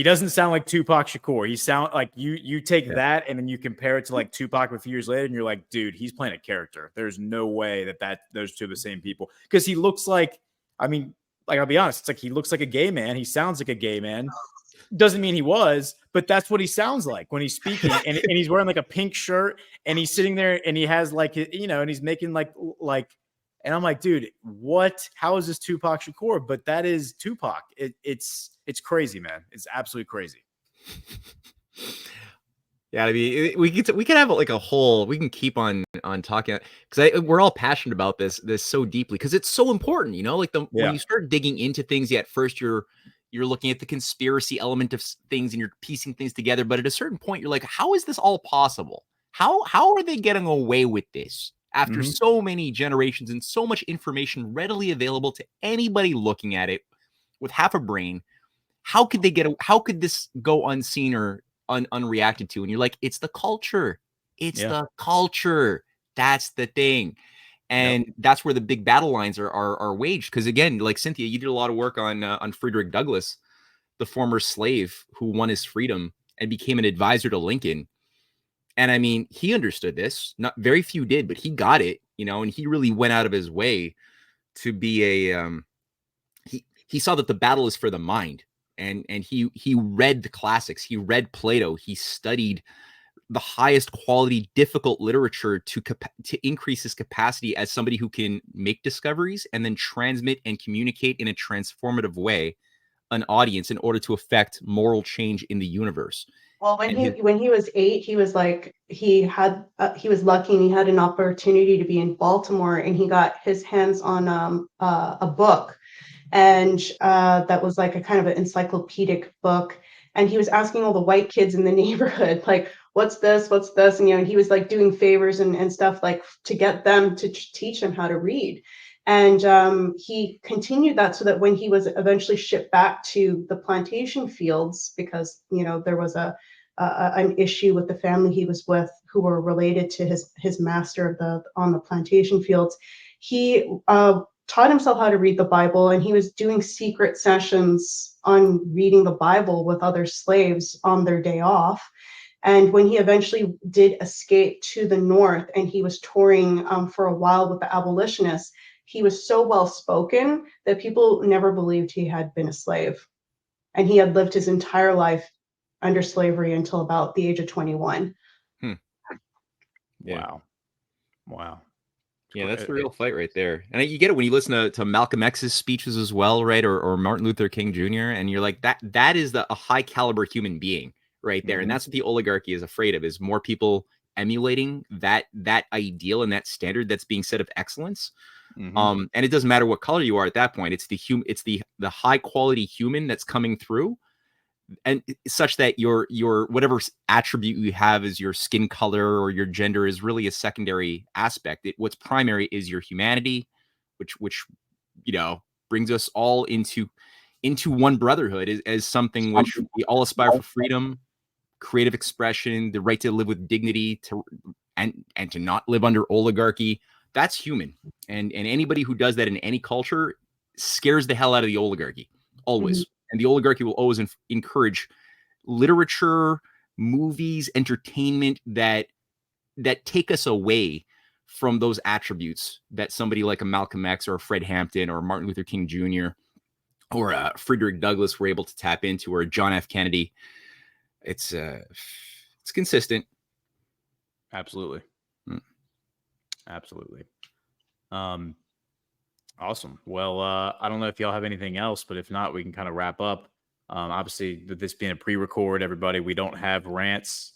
doesn't sound like Tupac Shakur. He sound like you take that and then you compare it to like Tupac a few years later and you're like, dude, he's playing a character. There's no way that those two are the same people. Because he looks like, I mean, like, I'll be honest, it's like he looks like a gay man. He sounds like a gay man. Doesn't mean he was, but that's what he sounds like when he's speaking. And he's wearing like a pink shirt and he's sitting there and he has like, and he's making like, and I'm like, dude, what? How is this Tupac Shakur? But that is Tupac. It's crazy, man. It's absolutely crazy. Yeah, I mean, we can have like a whole. We can keep on talking because we're all passionate about this so deeply because it's so important. Like when you start digging into things, at first you're looking at the conspiracy element of things and you're piecing things together. But at a certain point, you're like, how is this all possible? How are they getting away with this? After so many generations and so much information readily available to anybody looking at it with half a brain, how could this go unseen or unreacted to? And you're like, it's the culture. It's the culture. That's the thing. And that's where the big battle lines are waged. Because again, like Cynthia, you did a lot of work on Frederick Douglass, the former slave who won his freedom and became an advisor to Lincoln. And I mean, he understood this. Not very few did, but he got it, and he really went out of his way to be he saw that the battle is for the mind. And he read the classics. He read Plato. He studied the highest quality, difficult literature to increase his capacity as somebody who can make discoveries and then transmit and communicate in a transformative way an audience in order to affect moral change in the universe. Well, when he was 8, he was like he was lucky and he had an opportunity to be in Baltimore and he got his hands on a book, and that was like a kind of an encyclopedic book. And he was asking all the white kids in the neighborhood, like, what's this? And he was like doing favors and stuff like to get them to teach him how to read. And he continued that so that when he was eventually shipped back to the plantation fields, because there was a an issue with the family he was with, who were related to his master on the plantation fields. He taught himself how to read the Bible, and he was doing secret sessions on reading the Bible with other slaves on their day off. And when he eventually did escape to the north, and he was touring for a while with the abolitionists, he was so well spoken that people never believed he had been a slave. And he had lived his entire life under slavery until about the age of 21. Yeah. Wow. Yeah, that's the real fight right there. And you get it when you listen to Malcolm X's speeches as well, right? Or Martin Luther King Jr. And you're like, that is a high caliber human being right there. And that's what the oligarchy is afraid of, is more people emulating that ideal and that standard that's being said of excellence. And it doesn't matter what color you are at that point. It's the high quality human that's coming through, and such that your whatever attribute you have as your skin color or your gender is really a secondary aspect. What's primary is your humanity, which brings us all into one brotherhood as something which we all aspire for: freedom, creative expression, the right to live with dignity, and to not live under oligarchy. That's human. And anybody who does that in any culture scares the hell out of the oligarchy, always. And the oligarchy will always encourage literature, movies, entertainment that take us away from those attributes that somebody like a Malcolm X or a Fred Hampton or Martin Luther King Jr. or Frederick Douglass were able to tap into, or John F. Kennedy. It's consistent. Absolutely. Absolutely. Awesome. Well, I don't know if y'all have anything else, but if not, we can kind of wrap up. Obviously, with this being a pre-record, everybody, we don't have rants.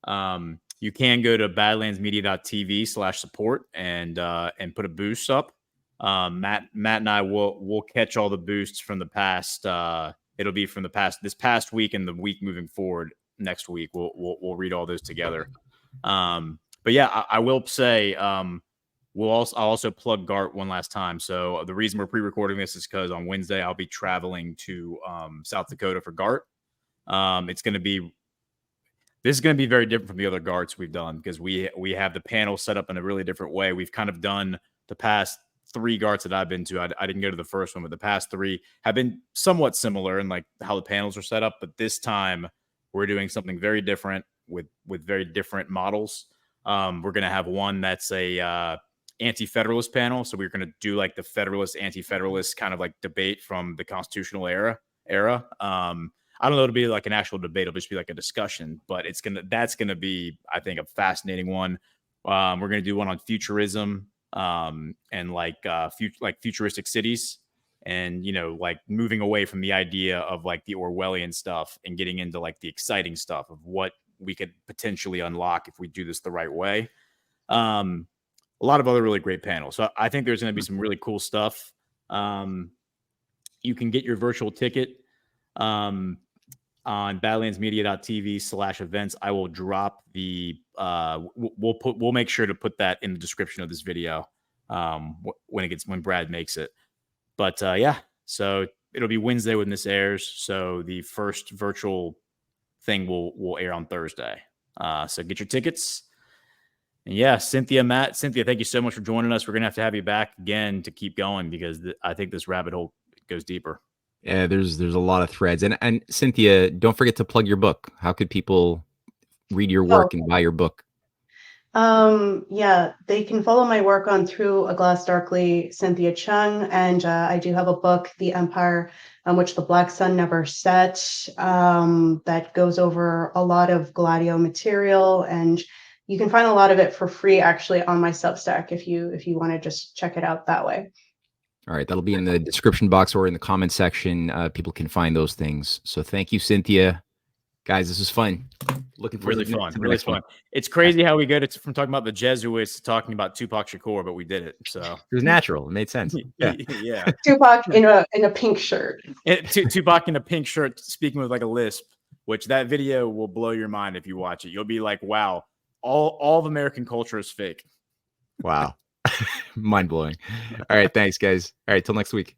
You can go to badlandsmedia.tv/support and put a boost up. Matt and I will catch all the boosts from the past. It'll be from this past week and the week moving forward. Next week, we'll read all those together. But yeah, I will say, I'll also plug GART one last time. So the reason we're pre-recording this is because on Wednesday I'll be traveling to South Dakota for GART. This is going to be very different from the other GARTs we've done, because we have the panel set up in a really different way. We've kind of done the past 3 GARTs that I've been to. I didn't go to the first one, but the past 3 have been somewhat similar in like how the panels are set up. But this time we're doing something very different with very different models. We're going to have one that's a anti-federalist panel. So we're going to do like the federalist, anti-federalist kind of like debate from the constitutional era. I don't know, it'll be like an actual debate. It'll just be like a discussion, but that's going to be, I think, a fascinating one. We're going to do one on futurism and like futuristic cities, and, like moving away from the idea of like the Orwellian stuff and getting into like the exciting stuff of what we could potentially unlock if we do this the right way. A lot of other really great panels. So I think there's going to be some really cool stuff. You can get your virtual ticket on badlandsmedia.tv/events. I will drop we'll make sure to put that in the description of this video when Brad makes it. But yeah, so it'll be Wednesday when this airs. So the first virtual thing will air on Thursday. So get your tickets. And yeah, Cynthia, thank you so much for joining us. We're going to have you back again to keep going, because I think this rabbit hole goes deeper. Yeah, there's a lot of threads. And Cynthia, don't forget to plug your book. How could people read your work and buy your book? Yeah, they can follow my work on Through a Glass Darkly, Cynthia Chung, and I do have a book, The Empire on Which the Black Sun Never Set, that goes over a lot of Gladio material, and you can find a lot of it for free actually on my Substack if you want to just check it out that way. All right, that'll be in the description box or in the comment section. People can find those things. So thank you, Cynthia. Guys, this is fun. Looking forward really fun. It's crazy how we go from talking about the Jesuits to talking about Tupac Shakur, but we did it. So it was natural. It made sense. Yeah. Yeah. Tupac in a pink shirt. Tupac in a pink shirt, speaking with like a lisp, which that video will blow your mind if you watch it. You'll be like, wow, all of American culture is fake. Wow. Mind blowing. All right. Thanks, guys. All right. Till next week.